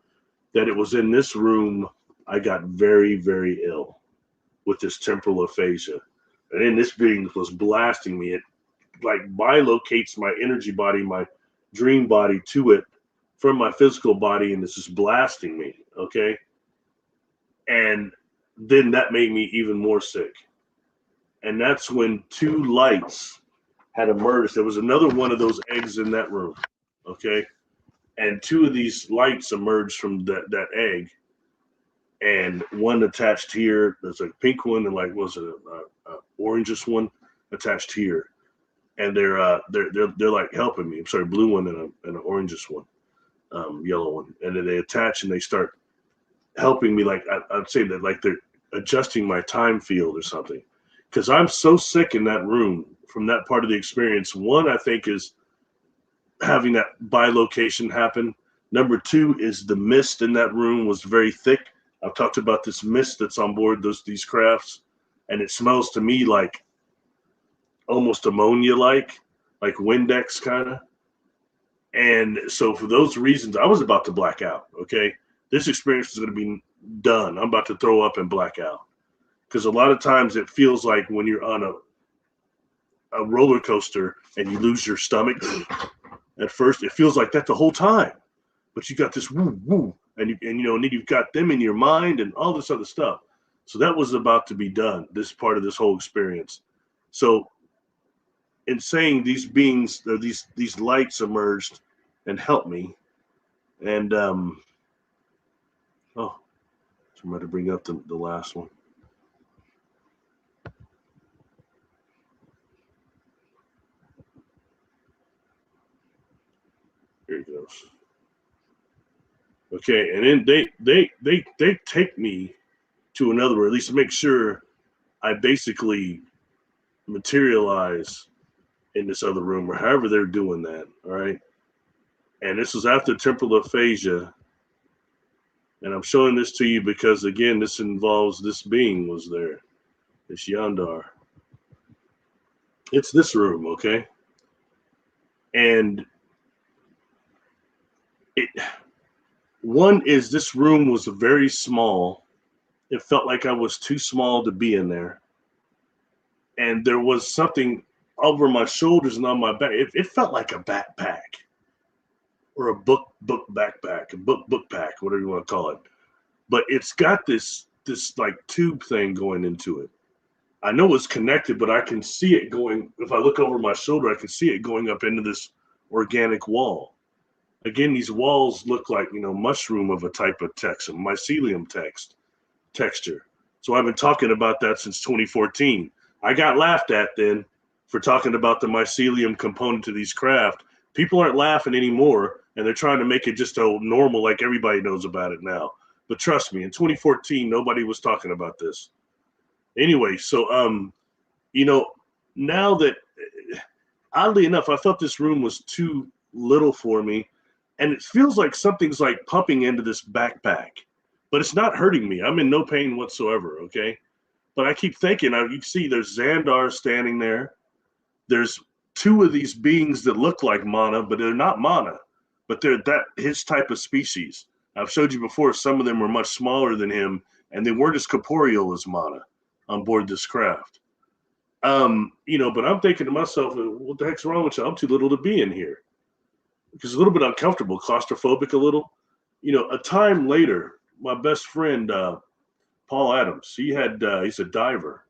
that it was in this room I got very, very ill with this temporal aphasia. And then this being was blasting me. It like bilocates my energy body, my dream body to it from my physical body, and it's just blasting me. Okay. And then that made me even more sick. And that's when two lights had emerged. There was another one of those eggs in that room. Okay. And two of these lights emerged from that egg. And one attached here. There's a pink one, and like was it a orangish one attached here. And they're like helping me. I'm sorry, blue one and an orangish one, yellow one. And then they attach and they start helping me. Like I'd say that like they're adjusting my time field or something. Because I'm so sick in that room from that part of the experience. One, I think, is having that bilocation happen. Number two is the mist in that room was very thick. I've talked about this mist that's on board these crafts, and it smells to me like almost ammonia like Windex kind of. And so for those reasons, I was about to black out. Okay. This experience is going to be done. I'm about to throw up and black out. Because a lot of times it feels like when you're on a roller coaster and you lose your stomach at first, it feels like that the whole time. But you got this woo woo, and then you've got them in your mind and all this other stuff. So that was about to be done, this part of this whole experience. So in saying these beings, or these lights emerged and helped me. And so I'm going to bring up the last one. Here it goes. Okay, and then they take me to another, or at least make sure I basically materialize in this other room, or however they're doing that. All right. And this was after temporal aphasia. And I'm showing this to you because, again, this involves this being was there. It's Yandar. It's this room, okay? And one is this room was very small. It felt like I was too small to be in there. And there was something over my shoulders and on my back. It felt like a backpack or a book backpack, a book pack, whatever you want to call it. But it's got this like tube thing going into it. I know it's connected, but I can see it going. If I look over my shoulder, I can see it going up into this organic wall. Again, these walls look like, mushroom of a type of text, a mycelium texture. So I've been talking about that since 2014. I got laughed at then for talking about the mycelium component to these craft. People aren't laughing anymore, and they're trying to make it just normal, like everybody knows about it now. But trust me, in 2014, nobody was talking about this. Anyway, so now that, oddly enough, I felt this room was too little for me, and it feels like something's like pumping into this backpack, but it's not hurting me. I'm in no pain whatsoever, okay? But I keep thinking, you can see there's Zandar standing there. There's two of these beings that look like mana, but they're not mana, but they're his type of species. I've showed you before, some of them were much smaller than him, and they weren't as corporeal as mana on board this craft. But I'm thinking to myself, what the heck's wrong with you? I'm too little to be in here. Because a little bit uncomfortable, claustrophobic a little. A time later, my best friend, Paul Adams, he's a diver.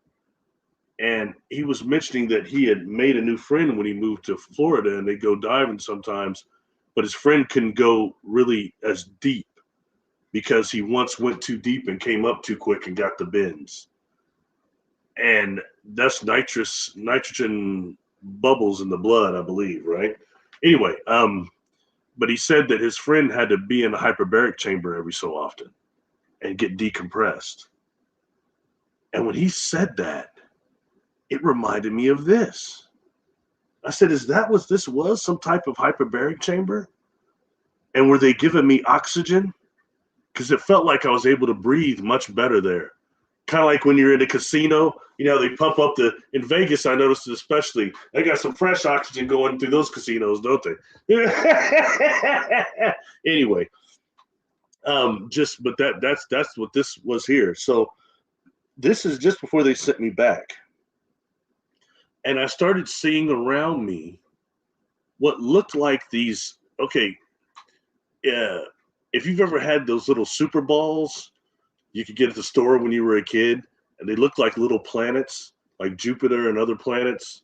And he was mentioning that he had made a new friend when he moved to Florida, and they go diving sometimes, but his friend couldn't go really as deep because he once went too deep and came up too quick and got the bends. And that's nitrogen bubbles in the blood, I believe, right? Anyway, but he said that his friend had to be in a hyperbaric chamber every so often and get decompressed. And when he said that, it reminded me of this. I said, is that what this was? Some type of hyperbaric chamber? And were they giving me oxygen? Because it felt like I was able to breathe much better there. Kind of like when you're in a casino, they pump up in Vegas, I noticed it especially, they got some fresh oxygen going through those casinos, don't they? Anyway, but that's what this was here. So this is just before they sent me back. And I started seeing around me what looked like these, if you've ever had those little super balls you could get at the store when you were a kid, and they looked like little planets, like Jupiter and other planets.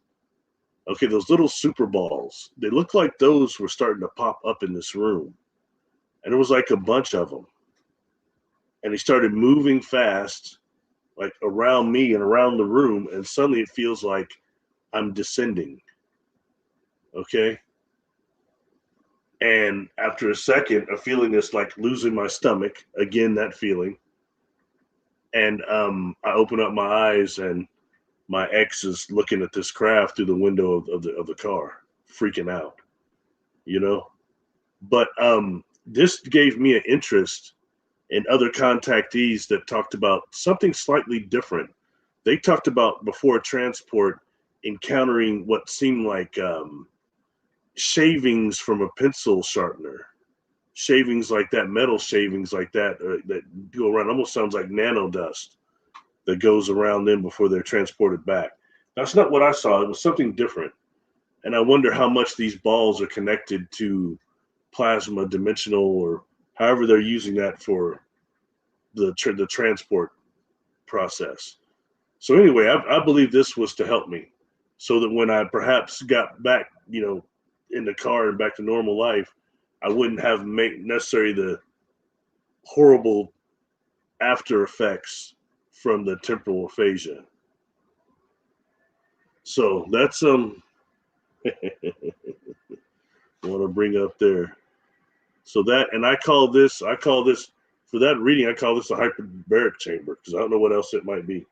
Okay, those little super balls, they looked like those were starting to pop up in this room. And there was like a bunch of them. And they started moving fast, like around me and around the room, and suddenly it feels like I'm descending. Okay? And after a second, a feeling is like losing my stomach. Again, that feeling. And I open up my eyes, and my ex is looking at this craft through the window of the car, freaking out, But this gave me an interest in other contactees that talked about something slightly different. They talked about before transport encountering what seemed like shavings from a pencil sharpener. Shavings like that, metal shavings like that, that go around, almost sounds like nano dust that goes around them before they're transported back. That's not what I saw. It was something different. And I wonder how much these balls are connected to plasma, dimensional, or however they're using that for the transport process. So anyway, I believe this was to help me so that when I perhaps got back, in the car and back to normal life, I wouldn't have necessarily the horrible after effects from the temporal aphasia. So that's I want to bring up there. So that, and I call this for that reading, I call this a hyperbaric chamber because I don't know what else it might be.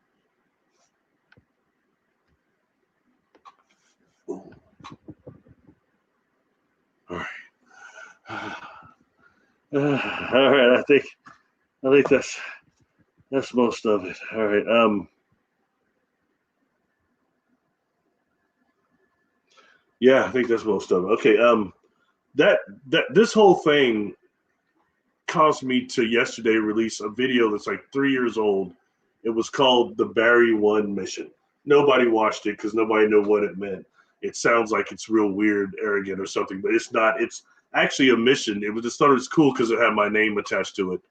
All right. All right, I think that's most of it. All right. Yeah, I think that's most of it. Okay. That this whole thing caused me to yesterday release a video that's like 3 years old. It was called the Barry 1 mission. Nobody watched it because nobody knew what it meant. It sounds like it's real weird, arrogant, or something, but it's not. It's actually a mission. It started as cool because it had my name attached to it,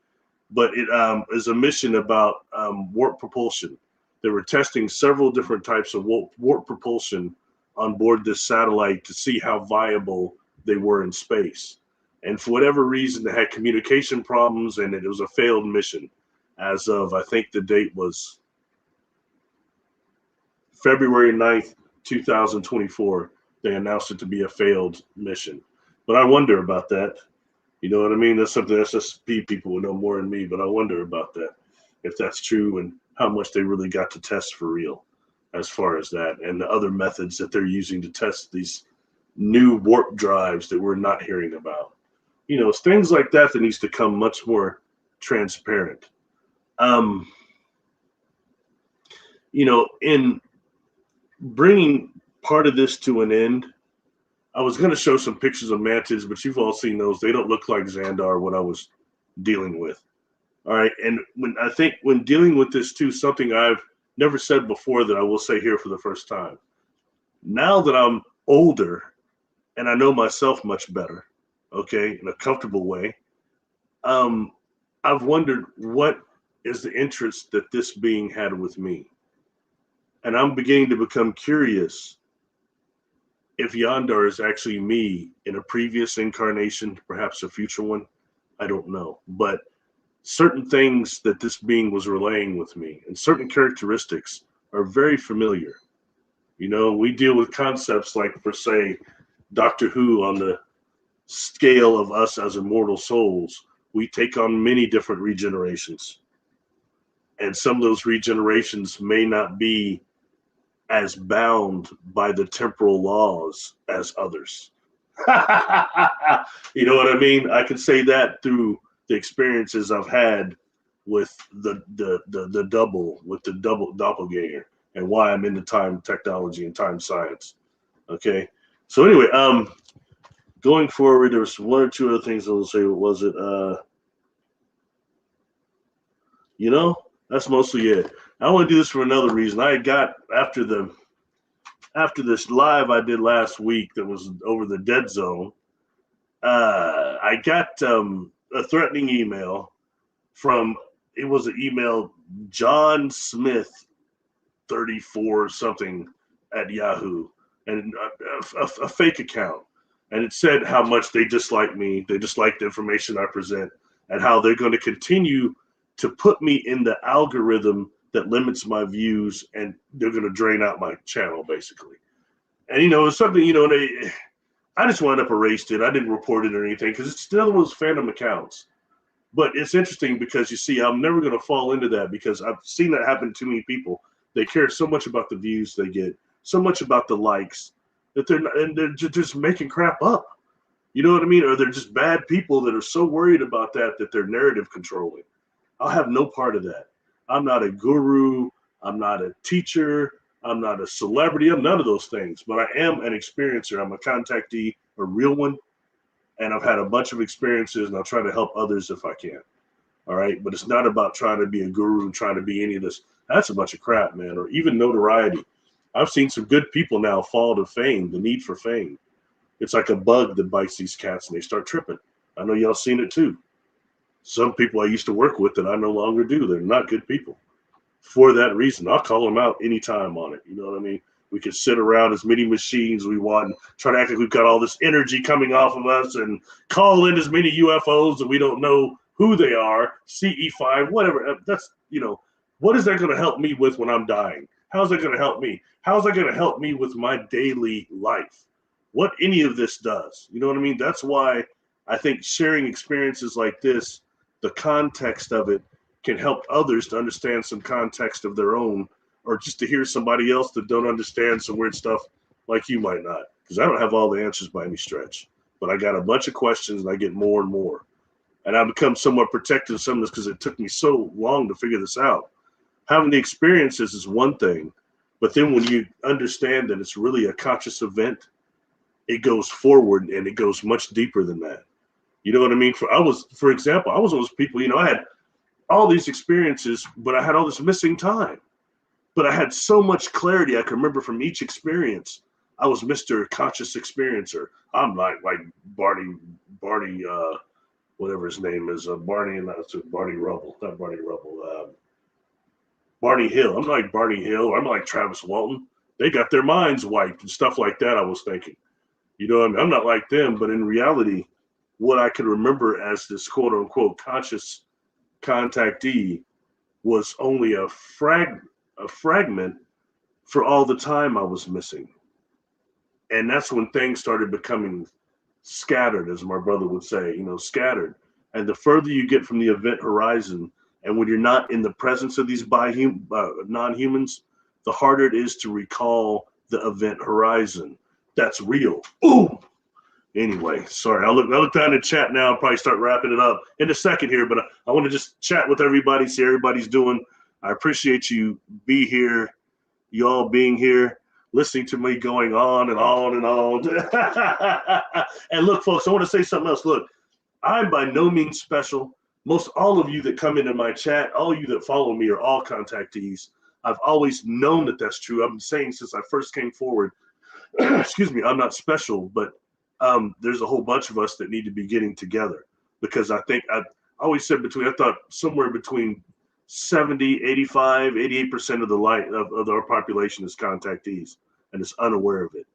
but it is a mission about warp propulsion. They were testing several different types of warp propulsion on board this satellite to see how viable they were in space. And for whatever reason, they had communication problems, and it was a failed mission. As of, I think the date was February 9th, 2024, they announced it to be a failed mission. But I wonder about that. You know what I mean? That's something SSP people would know more than me, but I wonder about that, if that's true and how much they really got to test for real as far as that, and the other methods that they're using to test these new warp drives that we're not hearing about. It's things like that that needs to come much more transparent. In bringing part of this to an end, I was going to show some pictures of mantids, but you've all seen those. They don't look like Zandar, what I was dealing with. All right. And when dealing with this too, something I've never said before that I will say here for the first time. Now that I'm older and I know myself much better, okay, in a comfortable way, um, I've wondered what is the interest that this being had with me. And I'm beginning to become curious if Yandar is actually me in a previous incarnation, perhaps a future one. I don't know. But certain things that this being was relaying with me and certain characteristics are very familiar. You know, we deal with concepts like, per se, Doctor Who on the scale of us as immortal souls. We take on many different regenerations. And some of those regenerations may not be as bound by the temporal laws as others. You know what I mean? I can say that through the experiences I've had with the double, with the double doppelganger, and why I'm into time technology and time science. Okay. So anyway, going forward, there was one or two other things I will say. What was it? You know, that's mostly it. I want to do this for another reason. I got after this live I did last week that was over the dead zone. I got a threatening email from, it was an email, John Smith 34 something at Yahoo, and a fake account, and it said how much they dislike me, they dislike the information I present, and how they're going to continue to put me in the algorithm that limits my views, and they're going to drain out my channel basically. And you know, it's something, you know, I just wound up erased it. I didn't report it or anything because it's still was phantom accounts. But it's interesting because you see, I'm never going to fall into that because I've seen that happen to too many people. They care so much about the views they get, so much about the likes, that they're just making crap up. You know what I mean? Or they're just bad people that are so worried about that they're narrative controlling. I'll have no part of that. I'm not a guru. I'm not a teacher. I'm not a celebrity. I'm none of those things. But I am an experiencer. I'm a contactee, a real one. And I've had a bunch of experiences, and I'll try to help others if I can. All right. But it's not about trying to be a guru, trying to be any of this. That's a bunch of crap, man. Or even notoriety. I've seen some good people now fall to fame, the need for fame. It's like a bug that bites these cats and they start tripping. I know y'all seen it too. Some people I used to work with that I no longer do. They're not good people. For that reason, I'll call them out anytime on it. You know what I mean? We can sit around as many machines we want and try to act like we've got all this energy coming off of us and call in as many UFOs that we don't know who they are, CE5, whatever. That's, you know, what is that going to help me with when I'm dying? How's that going to help me? How's that going to help me with my daily life? What any of this does? You know what I mean? That's why I think sharing experiences like this, the context of it, can help others to understand some context of their own, or just to hear somebody else that don't understand some weird stuff like you might not. Because I don't have all the answers by any stretch. But I got a bunch of questions and I get more and more. And I become somewhat protective of some of this because it took me so long to figure this out. Having the experiences is one thing, but then when you understand that it's really a conscious event, it goes forward and it goes much deeper than that. You know what I mean? For example, I was one of those people, you know, I had all these experiences, but I had all this missing time. But I had so much clarity I could remember from each experience. I was Mr. Conscious Experiencer. I'm like Barney, whatever his name is, Barney, and that's Barney Rubble, not Barney Rubble, Barney Hill. I'm like Barney Hill. I'm like Travis Walton. They got their minds wiped and stuff like that. I was thinking, you know what I mean? I'm not like them, but in reality, what I could remember as this quote unquote conscious contactee was only a fragment for all the time I was missing. And that's when things started becoming scattered, as my brother would say, you know, scattered. And the further you get from the event horizon, and when you're not in the presence of these non-humans, the harder it is to recall the event horizon. That's real. Ooh. Anyway, sorry. I look down the chat now. I'll probably start wrapping it up in a second here, but I want to just chat with everybody, see how everybody's doing. I appreciate you all being here, listening to me going on and on and on. And look, folks, I want to say something else. Look, I'm by no means special. Most all of you that come into my chat, all you that follow me are all contactees. I've always known that that's true. I've been saying since I first came forward, excuse me, I'm not special, but there's a whole bunch of us that need to be getting together, because I think I always said I thought somewhere between 70, 85, 88% of of our population is contactees and is unaware of it.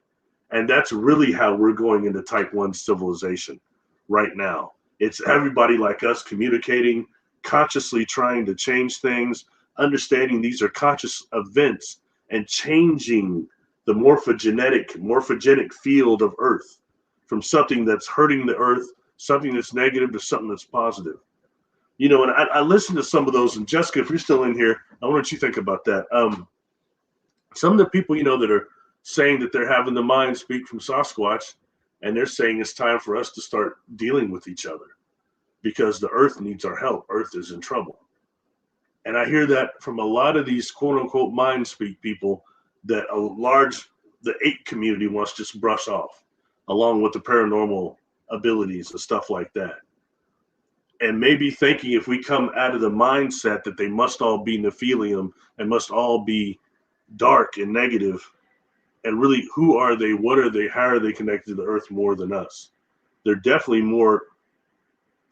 And that's really how we're going into type 1 civilization right now. It's everybody like us communicating, consciously trying to change things, understanding these are conscious events and changing the morphogenic field of Earth from something that's hurting the Earth, something that's negative, to something that's positive. You know, and I listened to some of those, and Jessica, if you're still in here, I wonder what you think about that. Some of the people, you know, that are saying that they're having the mind speak from Sasquatch, and they're saying it's time for us to start dealing with each other because the Earth needs our help. Earth is in trouble. And I hear that from a lot of these quote unquote mind speak people that the ape community wants to just brush off, along with the paranormal abilities and stuff like that. And maybe thinking if we come out of the mindset that they must all be Nephilim and must all be dark and negative, and really, who are they? What are they? How are they connected to the Earth more than us? They're definitely more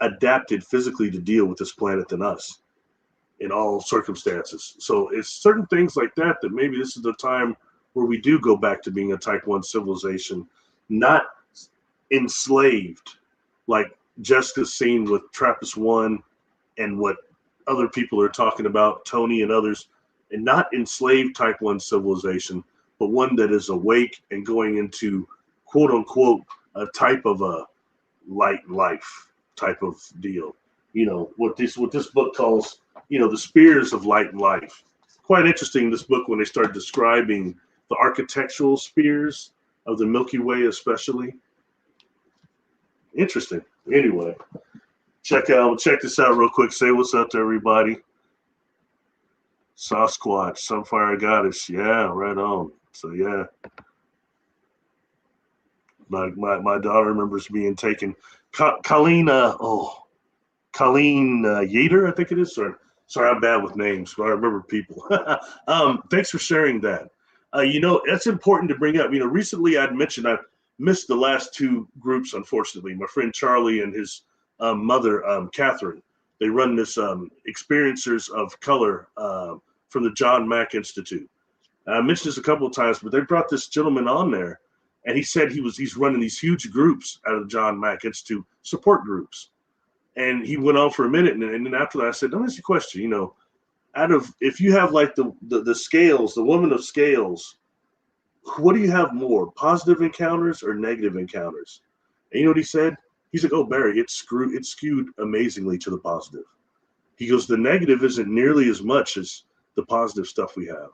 adapted physically to deal with this planet than us in all circumstances. So it's certain things like that that maybe this is the time where we do go back to being a type 1 civilization, not enslaved like Jessica's seen with TRAPPIST-1 and what other people are talking about, Tony and others, and not enslaved type 1 civilization, but one that is awake and going into quote unquote a type of a light life type of deal. You know, what this book calls, you know, the spears of light and life. Quite interesting, this book, when they start describing the architectural spears of the Milky Way, especially. Interesting. Anyway, check this out real quick. Say what's up to everybody. Sasquatch, Sunfire Goddess. Yeah, right on. So yeah, my daughter remembers being taken. Colleen Yater, I think it is. Sorry, I'm bad with names, but I remember people. Thanks for sharing that. You know, that's important to bring up. You know, recently I'd mentioned I missed the last two groups, unfortunately. My friend Charlie and his mother, Catherine. They run this Experiencers of Color from the John Mack Institute. I mentioned this a couple of times, but they brought this gentleman on there, and he said he's running these huge groups out of the John Mack Institute, support groups. And he went on for a minute, and then after that, I said, "Don't ask you a question. You know, if you have like the scales, the woman of scales, what do you have more, positive encounters or negative encounters?" And you know what he said? He's like, "Oh, Barry, it's skewed amazingly to the positive." He goes, "The negative isn't nearly as much as the positive stuff we have."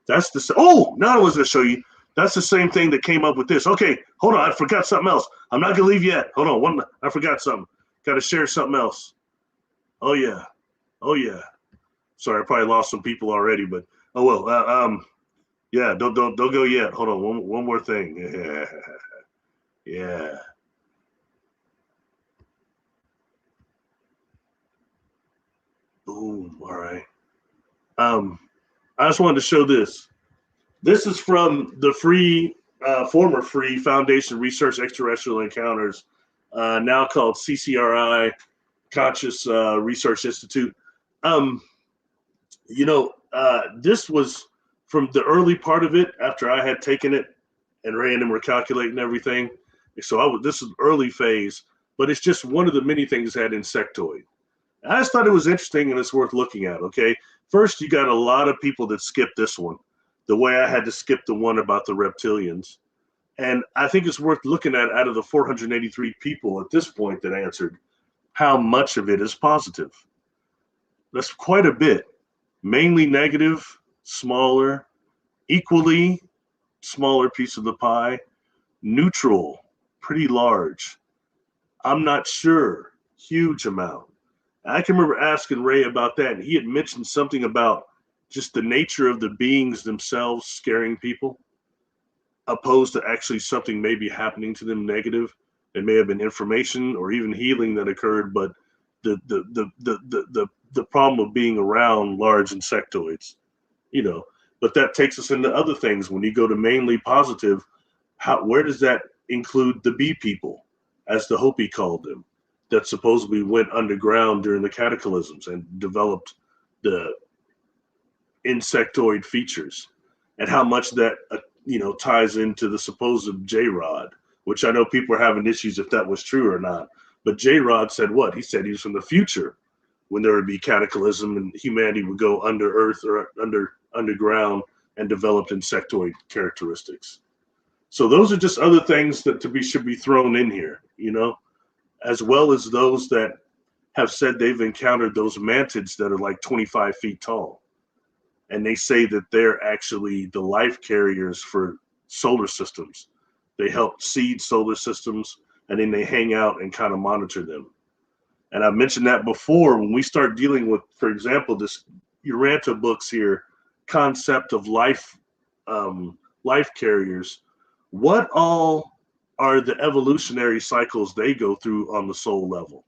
That's now I was going to show you. That's the same thing that came up with this. Okay, hold on. I forgot something else. I'm not going to leave yet. Hold on. I forgot something. Got to share something else. Oh, yeah. Sorry, I probably lost some people already, but oh, well. Yeah, don't go yet. Hold on. One more thing. Yeah. Boom. All right. I just wanted to show this. This is from the former free Foundation Research Extraterrestrial Encounters, now called CCRI, Conscious Research Institute. This was from the early part of it after I had taken it and Ray and them were calculating everything. So this is early phase, but it's just one of the many things that had insectoid. I just thought it was interesting and it's worth looking at, okay? First, you got a lot of people that skipped this one, the way I had to skip the one about the reptilians. And I think it's worth looking at out of the 483 people at this point that answered, how much of it is positive. That's quite a bit. Mainly negative, smaller, equally smaller piece of the pie, neutral, pretty large. I'm not sure, huge amount. I can remember asking Ray about that, and he had mentioned something about just the nature of the beings themselves scaring people, opposed to actually something maybe happening to them negative. It may have been information or even healing that occurred, but the problem of being around large insectoids. you know. But that takes us into other things. When you go to mainly positive, where does that include the bee people, as the Hopi called them, that supposedly went underground during the cataclysms and developed the insectoid features, and how much that ties into the supposed J-Rod, which I know people are having issues if that was true or not. But J-Rod said what? He said he was from the future when there would be cataclysm and humanity would go under earth or underground and developed insectoid characteristics. So those are just other things that should be thrown in here, as well as those that have said they've encountered those mantids that are like 25 feet tall. And they say that they're actually the life carriers for solar systems. They help seed solar systems, and then they hang out and kind of monitor them. And I mentioned that before, when we start dealing with, for example, this Uranta books here, concept of life carriers, what all are the evolutionary cycles they go through on the soul level,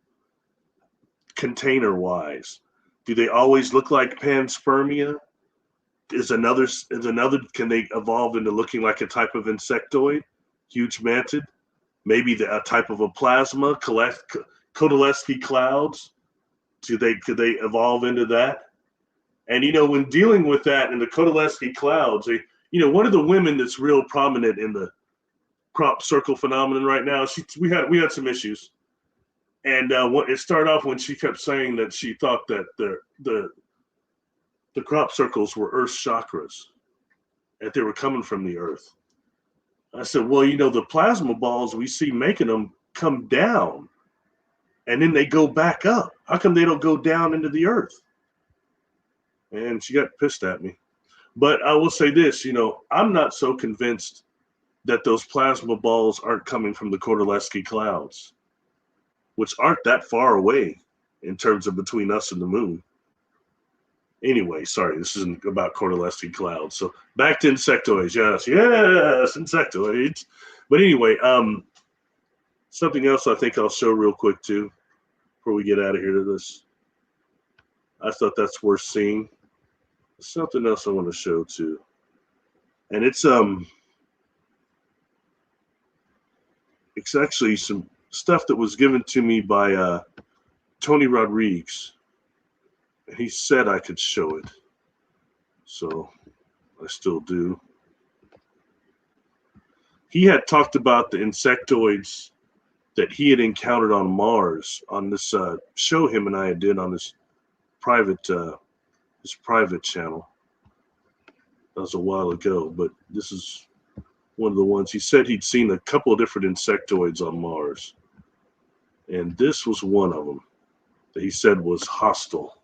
container wise? Do they always look like panspermia? Can they evolve into looking like a type of insectoid, huge mantid? Maybe a type of a plasma, Kotulevsky clouds. Could they evolve into that? And when dealing with that in the Kotulevsky clouds, one of the women that's real prominent in the crop circle phenomenon right now, we had some issues, and it started off when she kept saying that she thought that the crop circles were Earth's chakras, that they were coming from the Earth. I said, well, the plasma balls we see making them come down, and then they go back up. How come they don't go down into the Earth? And she got pissed at me. But I will say this, I'm not so convinced that those plasma balls aren't coming from the Kotulevsky clouds, which aren't that far away in terms of between us and the moon. Anyway, sorry, this isn't about Kotulevsky clouds. So back to insectoids. Yes, insectoids. But anyway, something else I think I'll show real quick too, before we get out of here to this. I thought that's worth seeing. Something else I want to show too. And it's actually some stuff that was given to me by Tony Rodriguez. He said I could show it, so I still do. He had talked about the insectoids that he had encountered on Mars on this show him and I did on this private channel. That was a while ago, but this is one of the ones. He said he'd seen a couple of different insectoids on Mars, and this was one of them that he said was hostile.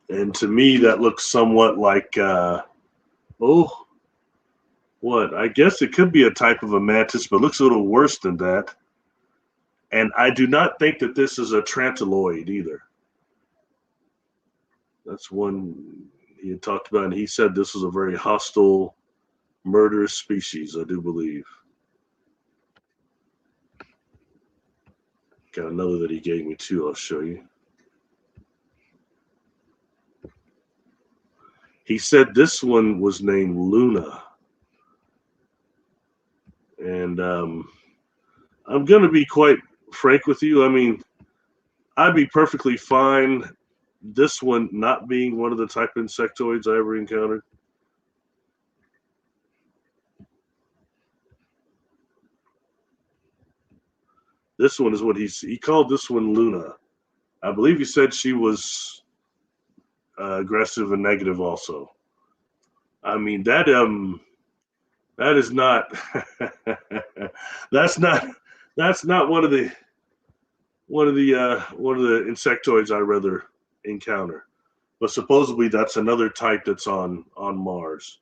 And to me, that looks somewhat like, I guess it could be a type of a mantis, but looks a little worse than that. And I do not think that this is a trantiloid either. That's one he had talked about, and he said this was a very hostile, murderous species, I do believe. Got another that he gave me too, I'll show you. He said this one was named Luna. And I'm going to be quite frank with you. I mean, I'd be perfectly fine this one not being one of the type of insectoids I ever encountered. This one is what he called this one Luna. I believe he said she was aggressive and negative also. I mean, that is not that's not one of the insectoids I'd rather encounter. But supposedly that's another type that's on Mars,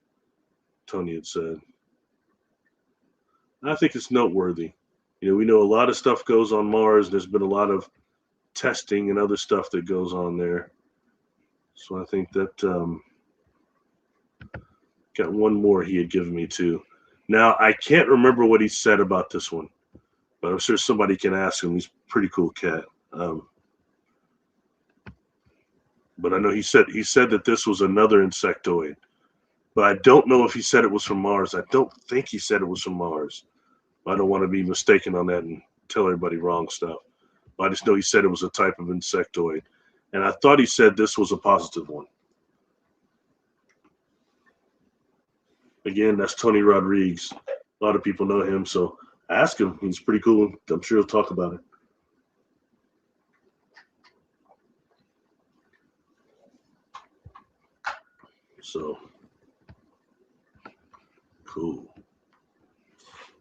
Tony had said. And I think it's noteworthy. We know a lot of stuff goes on Mars. There's been a lot of testing and other stuff that goes on there. So I think that got one more he had given me too. Now, I can't remember what he said about this one, but I'm sure somebody can ask him. He's a pretty cool cat. but I know he said that this was another insectoid. But I don't know if he said it was from Mars. I don't think he said it was from Mars. I don't want to be mistaken on that and tell everybody wrong stuff. I just know he said it was a type of insectoid. And I thought he said this was a positive one. Again, that's Tony Rodriguez. A lot of people know him, so ask him. He's pretty cool. I'm sure he'll talk about it. So, cool.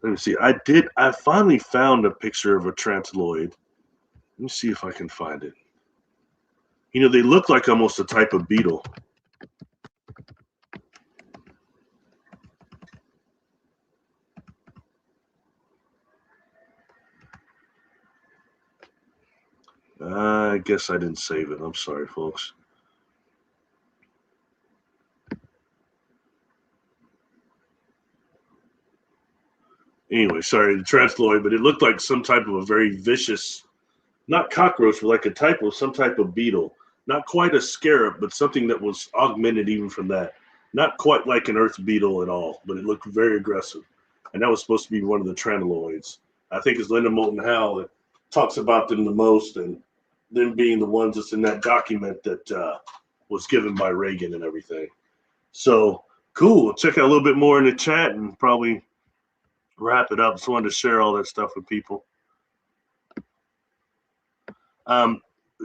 Let me see. I finally found a picture of a Trantiloid. Let me see if I can find it. You know, they look like almost a type of beetle. I guess I didn't save it. I'm sorry, folks. Anyway, sorry, the Trantiloid, but it looked like some type of a very vicious, not cockroach, but like a type of some type of beetle. Not quite a scarab, but something that was augmented even from that. Not quite like an earth beetle at all, but it looked very aggressive. And that was supposed to be one of the Trantiloids. I think it's Linda Moulton Howe that talks about them the most, and them being the ones that's in that document that was given by Reagan and everything. So cool. We'll check out a little bit more in the chat and probably wrap it up. Just wanted to share all that stuff with people.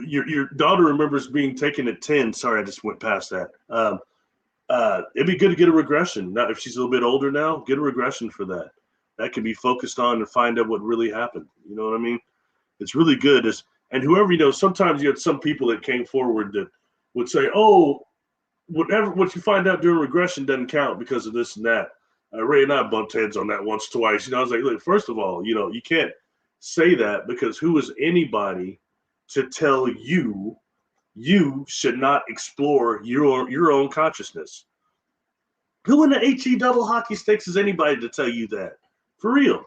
Your daughter remembers being taken at 10. Sorry, I just went past that. It'd be good to get a regression. Now, if she's a little bit older now, get a regression for that. That can be focused on and find out what really happened. You know what I mean? It's really good. And whoever, sometimes you had some people that came forward that would say, oh, what you find out during regression doesn't count because of this and that. Ray and I bumped heads on that once, twice. I was like, look, first of all, you can't say that because who is anybody to tell you should not explore your own consciousness? Who in the HE double hockey sticks is anybody to tell you that? For real.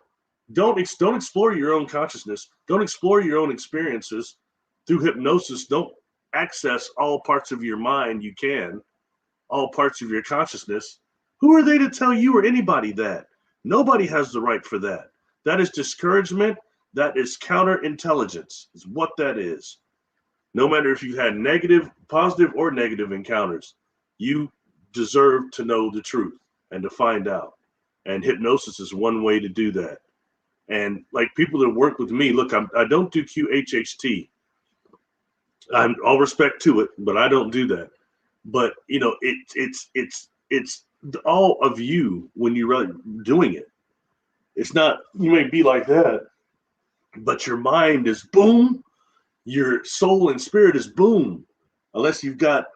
Don't explore your own consciousness. Don't explore your own experiences through hypnosis. Don't access all parts of your mind you can, all parts of your consciousness. Who are they to tell you or anybody that? Nobody has the right for that. That is discouragement. That is counterintelligence, is what that is. No matter if you've had positive or negative encounters, you deserve to know the truth and to find out. And hypnosis is one way to do that. And like people that work with me, look, I don't do QHHT. I'm all respect to it, but I don't do that. But it's all of you when you're really doing it. It's not, you may be like that, but your mind is boom. Your soul and spirit is boom, unless you've got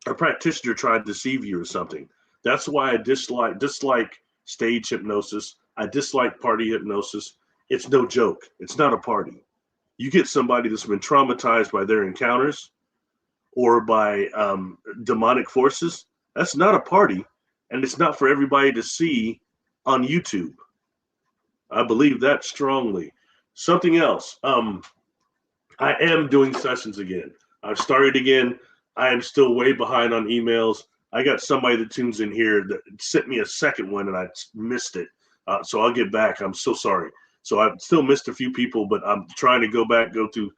a practitioner trying to deceive you or something. That's why I dislike stage hypnosis. I dislike party hypnosis. It's no joke. It's not a party. You get somebody that's been traumatized by their encounters or by demonic forces. That's not a party, and it's not for everybody to see on YouTube. I believe that strongly. Something else. I am doing sessions again. I've started again. I am still way behind on emails. I got somebody that tunes in here that sent me a second one and I missed it. So I'll get back. I'm so sorry. So I've still missed a few people, but I'm trying to go to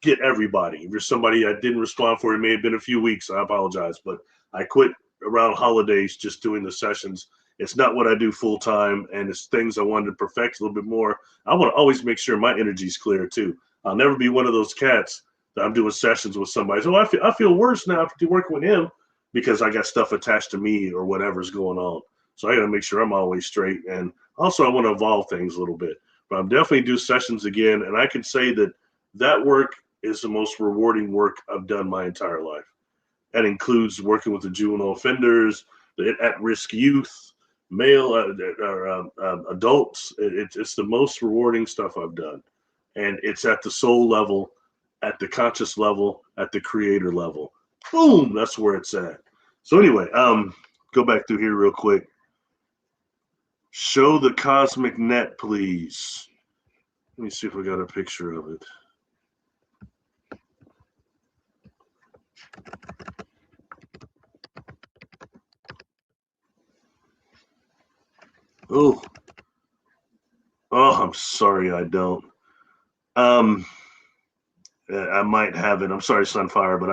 get everybody. If you're somebody I didn't respond for, it may have been a few weeks. I apologize, but I quit around holidays just doing the sessions. It's not what I do full time, and it's things I wanted to perfect a little bit more. I want to always make sure my energy is clear too. I'll never be one of those cats that I'm doing sessions with somebody. So I feel worse now after working with him because I got stuff attached to me or whatever's going on. So I got to make sure I'm always straight. And also I want to evolve things a little bit. But I'm definitely do sessions again. And I can say that work is the most rewarding work I've done my entire life. That includes working with the juvenile offenders, the at-risk youth, male adults. It's the most rewarding stuff I've done. And it's at the soul level, at the conscious level, at the creator level. Boom, that's where it's at. So anyway, go back through here real quick. Show the cosmic net, please. Let me see if I got a picture of it. Oh, I'm sorry, I don't. Um, I might have it. I'm sorry, Sunfire, but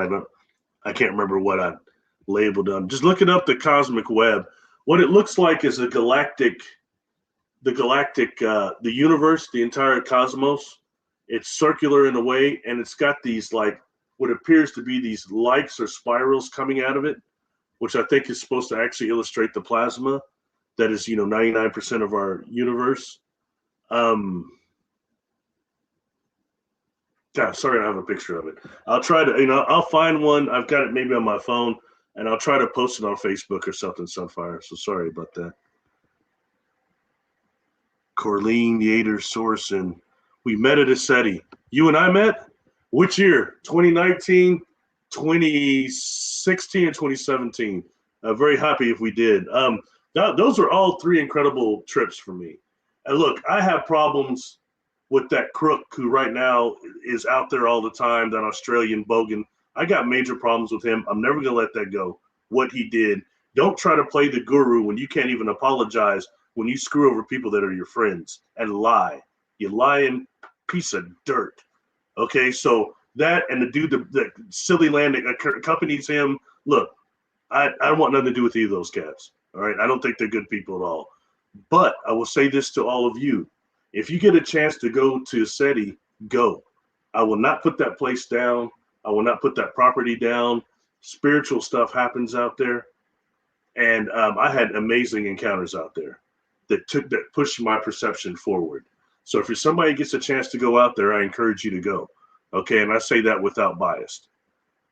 I can't remember what I labeled them. Just looking up the cosmic web. What it looks like is the universe, the entire cosmos. It's circular in a way, and it's got these like what appears to be these lights or spirals coming out of it, which I think is supposed to actually illustrate the plasma that is, 99% of our universe. God, sorry, I don't have a picture of it. I'll try to, I'll find one. I've got it maybe on my phone, and I'll try to post it on Facebook or something, Sunfire. So sorry about that. Corleen Yater Sorson. We met at a SETI. You and I met? Which year? 2019, 2016, and 2017. Very happy if we did. Those are all three incredible trips for me. And look, I have problems with that crook who right now is out there all the time, that Australian bogan. I got major problems with him. I'm never going to let that go, what he did. Don't try to play the guru when you can't even apologize when you screw over people that are your friends and lie. You lying piece of dirt. Okay, so that and the dude, the silly land that accompanies him, look, I don't want nothing to do with either of those cats. All right, I don't think they're good people at all. But I will say this to all of you. If you get a chance to go to SETI, go. I will not put that place down. I will not put that property down. Spiritual stuff happens out there. And I had amazing encounters out there that pushed my perception forward. So if you're somebody who gets a chance to go out there, I encourage you to go. Okay, and I say that without bias.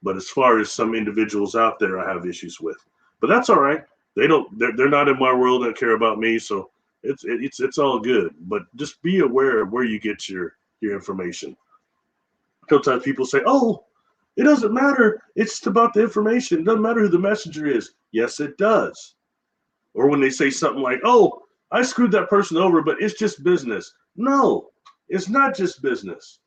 But as far as some individuals out there, I have issues with. But that's all right. They're not in my world. They don't care about me. So it's all good. But just be aware of where you get your information. Sometimes people say, "Oh, it doesn't matter. It's about the information. It doesn't matter who the messenger is." Yes, it does. Or when they say something like, "Oh, I screwed that person over, but it's just business." No, it's not just business.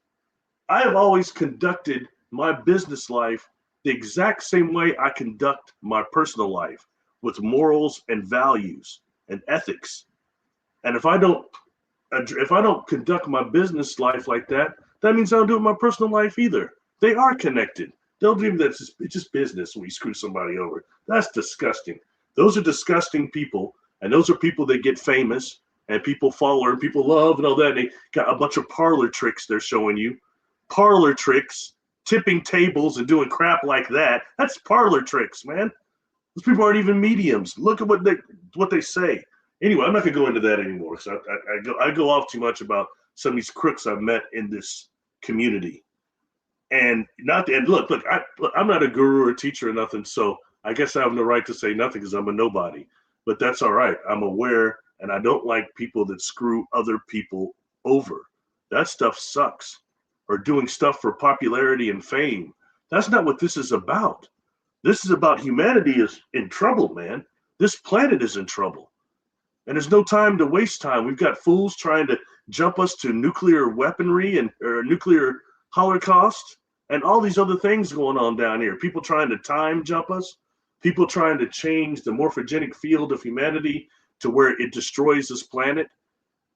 I have always conducted my business life the exact same way I conduct my personal life, with morals and values and ethics. And if I don't conduct my business life like that, that means I don't do it in my personal life either. They are connected. They'll dream that it's just business when you screw somebody over. That's disgusting. Those are disgusting people, and those are people that get famous and people follow and people love and all that. And they got a bunch of parlor tricks they're showing you. Parlor tricks, tipping tables and doing crap like that. That's parlor tricks, man. Those people aren't even mediums. Look at what they say. Anyway, I'm not gonna go into that anymore because I go off too much about some of these crooks I've met in this community. And look, I'm not a guru or a teacher or nothing, so I guess I have no right to say nothing because I'm a nobody. But that's all right. I'm aware, and I don't like people that screw other people over. That stuff sucks. Or doing stuff for popularity and fame. That's not what this is about. This is about humanity is in trouble, man. This planet is in trouble. And there's no time to waste time. We've got fools trying to jump us to nuclear weaponry or nuclear holocaust and all these other things going on down here. People trying to time jump us. People trying to change the morphogenic field of humanity to where it destroys this planet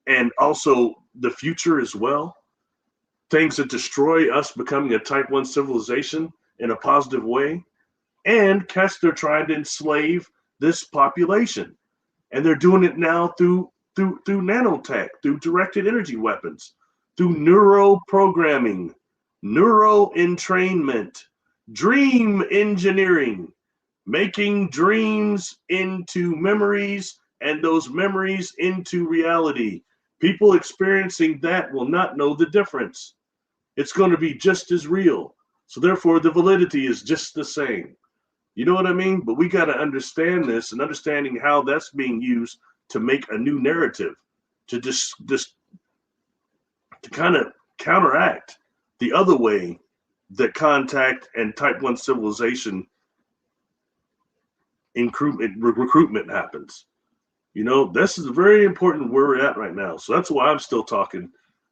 and also the future as well. Things that destroy us becoming a type 1 civilization in a positive way. And they're trying to enslave this population. And they're doing it now through nanotech, through directed energy weapons, through neuroprogramming, neuroentrainment, dream engineering, making dreams into memories and those memories into reality. People experiencing that will not know the difference. It's going to be just as real. So therefore, the validity is just the same. You know what I mean? But we got to understand this, and understanding how that's being used to make a new narrative, to just to kind of counteract the other way that contact and type 1 civilization recruitment happens. You know, this is very important where we're at right now. So that's why I'm still talking,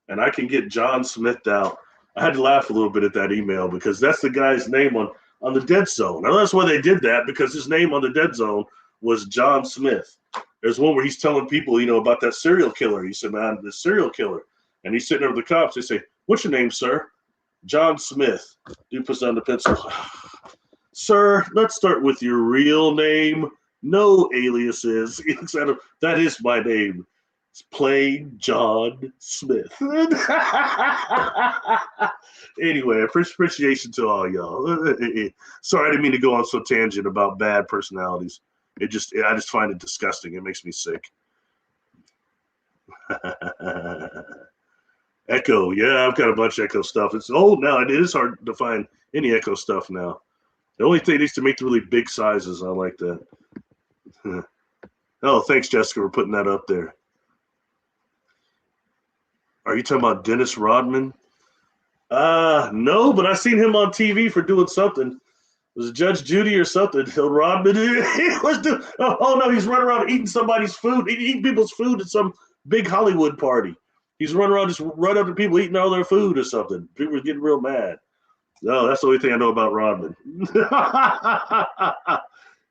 and I can get John Smith out. I had to laugh a little bit at that email because that's the guy's name on the dead zone. Now that's why they did that, because his name on the dead zone was John Smith. There's one where he's telling people, about that serial killer. He said, man, the serial killer. And he's sitting there with the cops. They say, what's your name, sir? John Smith. Dude puts down the pencil. Sir, let's start with your real name. No aliases. He looks at him. That is my name. It's plain John Smith. Anyway, appreciation to all y'all. Sorry, I didn't mean to go on so tangent about bad personalities. I just find it disgusting. It makes me sick. Echo, yeah, I've got a bunch of Echo stuff. It's old now. It is hard to find any Echo stuff now. The only thing is to make the really big sizes. I like that. Oh, thanks, Jessica, for putting that up there. Are you talking about Dennis Rodman? No, but I seen him on TV for doing something. Was it Judge Judy or something? Rodman was doing. Oh no, he's running around eating somebody's food, eating people's food at some big Hollywood party. He's running around just right up to people eating all their food or something. People were getting real mad. No, that's the only thing I know about Rodman.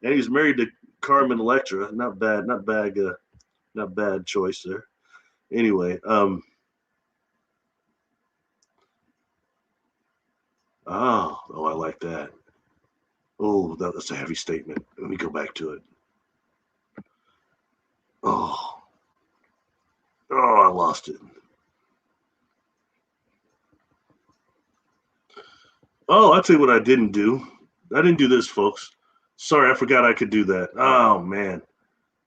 And he's married to Carmen Electra. Not bad choice there. Anyway, I like that. Oh, that's a heavy statement. Let me go back to it. Oh, I lost it. Oh, I'll tell you what I didn't do. I didn't do this, folks. Sorry, I forgot I could do that. Oh, man.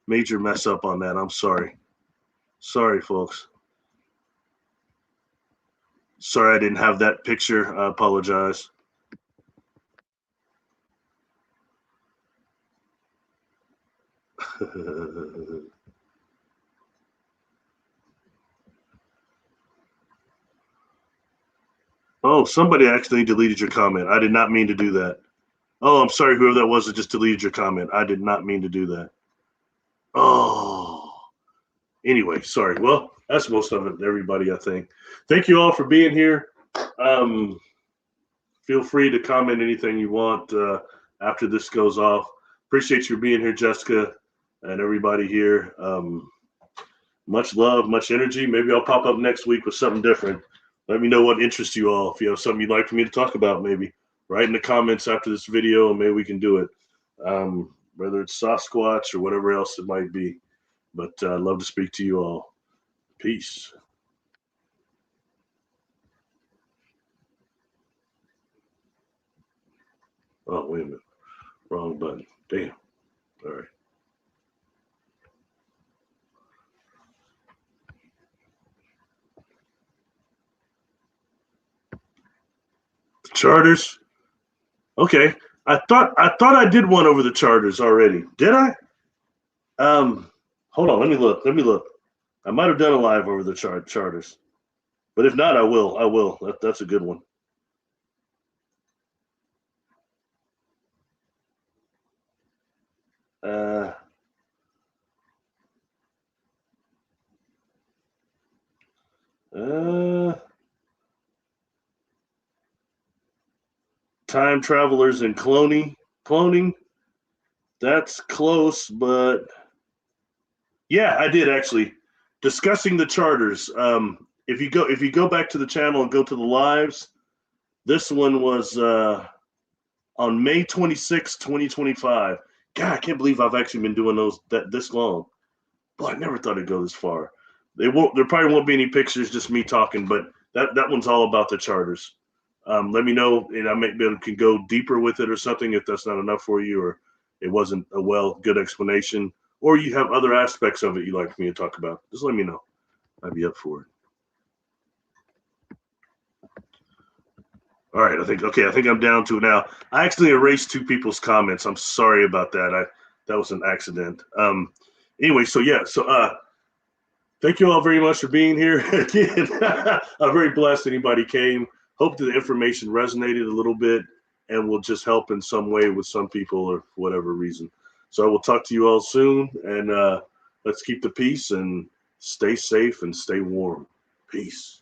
Major mess up on that. I'm sorry. Sorry, folks. Sorry I didn't have that picture. I apologize. Oh, somebody accidentally deleted your comment. I did not mean to do that. Oh, I'm sorry, whoever that was that just deleted your comment. I did not mean to do that. Oh. Anyway, sorry. Well, that's most of it, everybody, I think. Thank you all for being here. Feel free to comment anything you want after this goes off. Appreciate you being here, Jessica, and everybody here. Much love, much energy. Maybe I'll pop up next week with something different. Let me know what interests you all. If you have something you'd like for me to talk about, maybe write in the comments after this video, and maybe we can do it. Whether it's Sasquatch or whatever else it might be. But I'd love to speak to you all. Peace. Oh, wait a minute. Wrong button. Damn. All right. Charters. Okay. I thought I did one over the charters already. Did I? Hold on. Let me look. I might have done a live over the charters, but if not, I will. That's a good one. Time travelers and cloning. That's close, but yeah, I did actually. Discussing the charters. If you go back to the channel and go to the lives, this one was on May 26, 2025. God, I can't believe I've actually been doing those this long. Boy, I never thought it'd go this far. There probably won't be any pictures, just me talking, but that one's all about the charters. Let me know, and I can go deeper with it or something if that's not enough for you, or it wasn't a good explanation, or you have other aspects of it you'd like me to talk about. Just let me know. I'd be up for it. All right, I think I'm down to it now. I actually erased two people's comments. I'm sorry about that. That was an accident. Anyway, so thank you all very much for being here. Again, I'm very blessed anybody came. Hope that the information resonated a little bit and will just help in some way with some people or for whatever reason. So I will talk to you all soon, and let's keep the peace and stay safe and stay warm. Peace.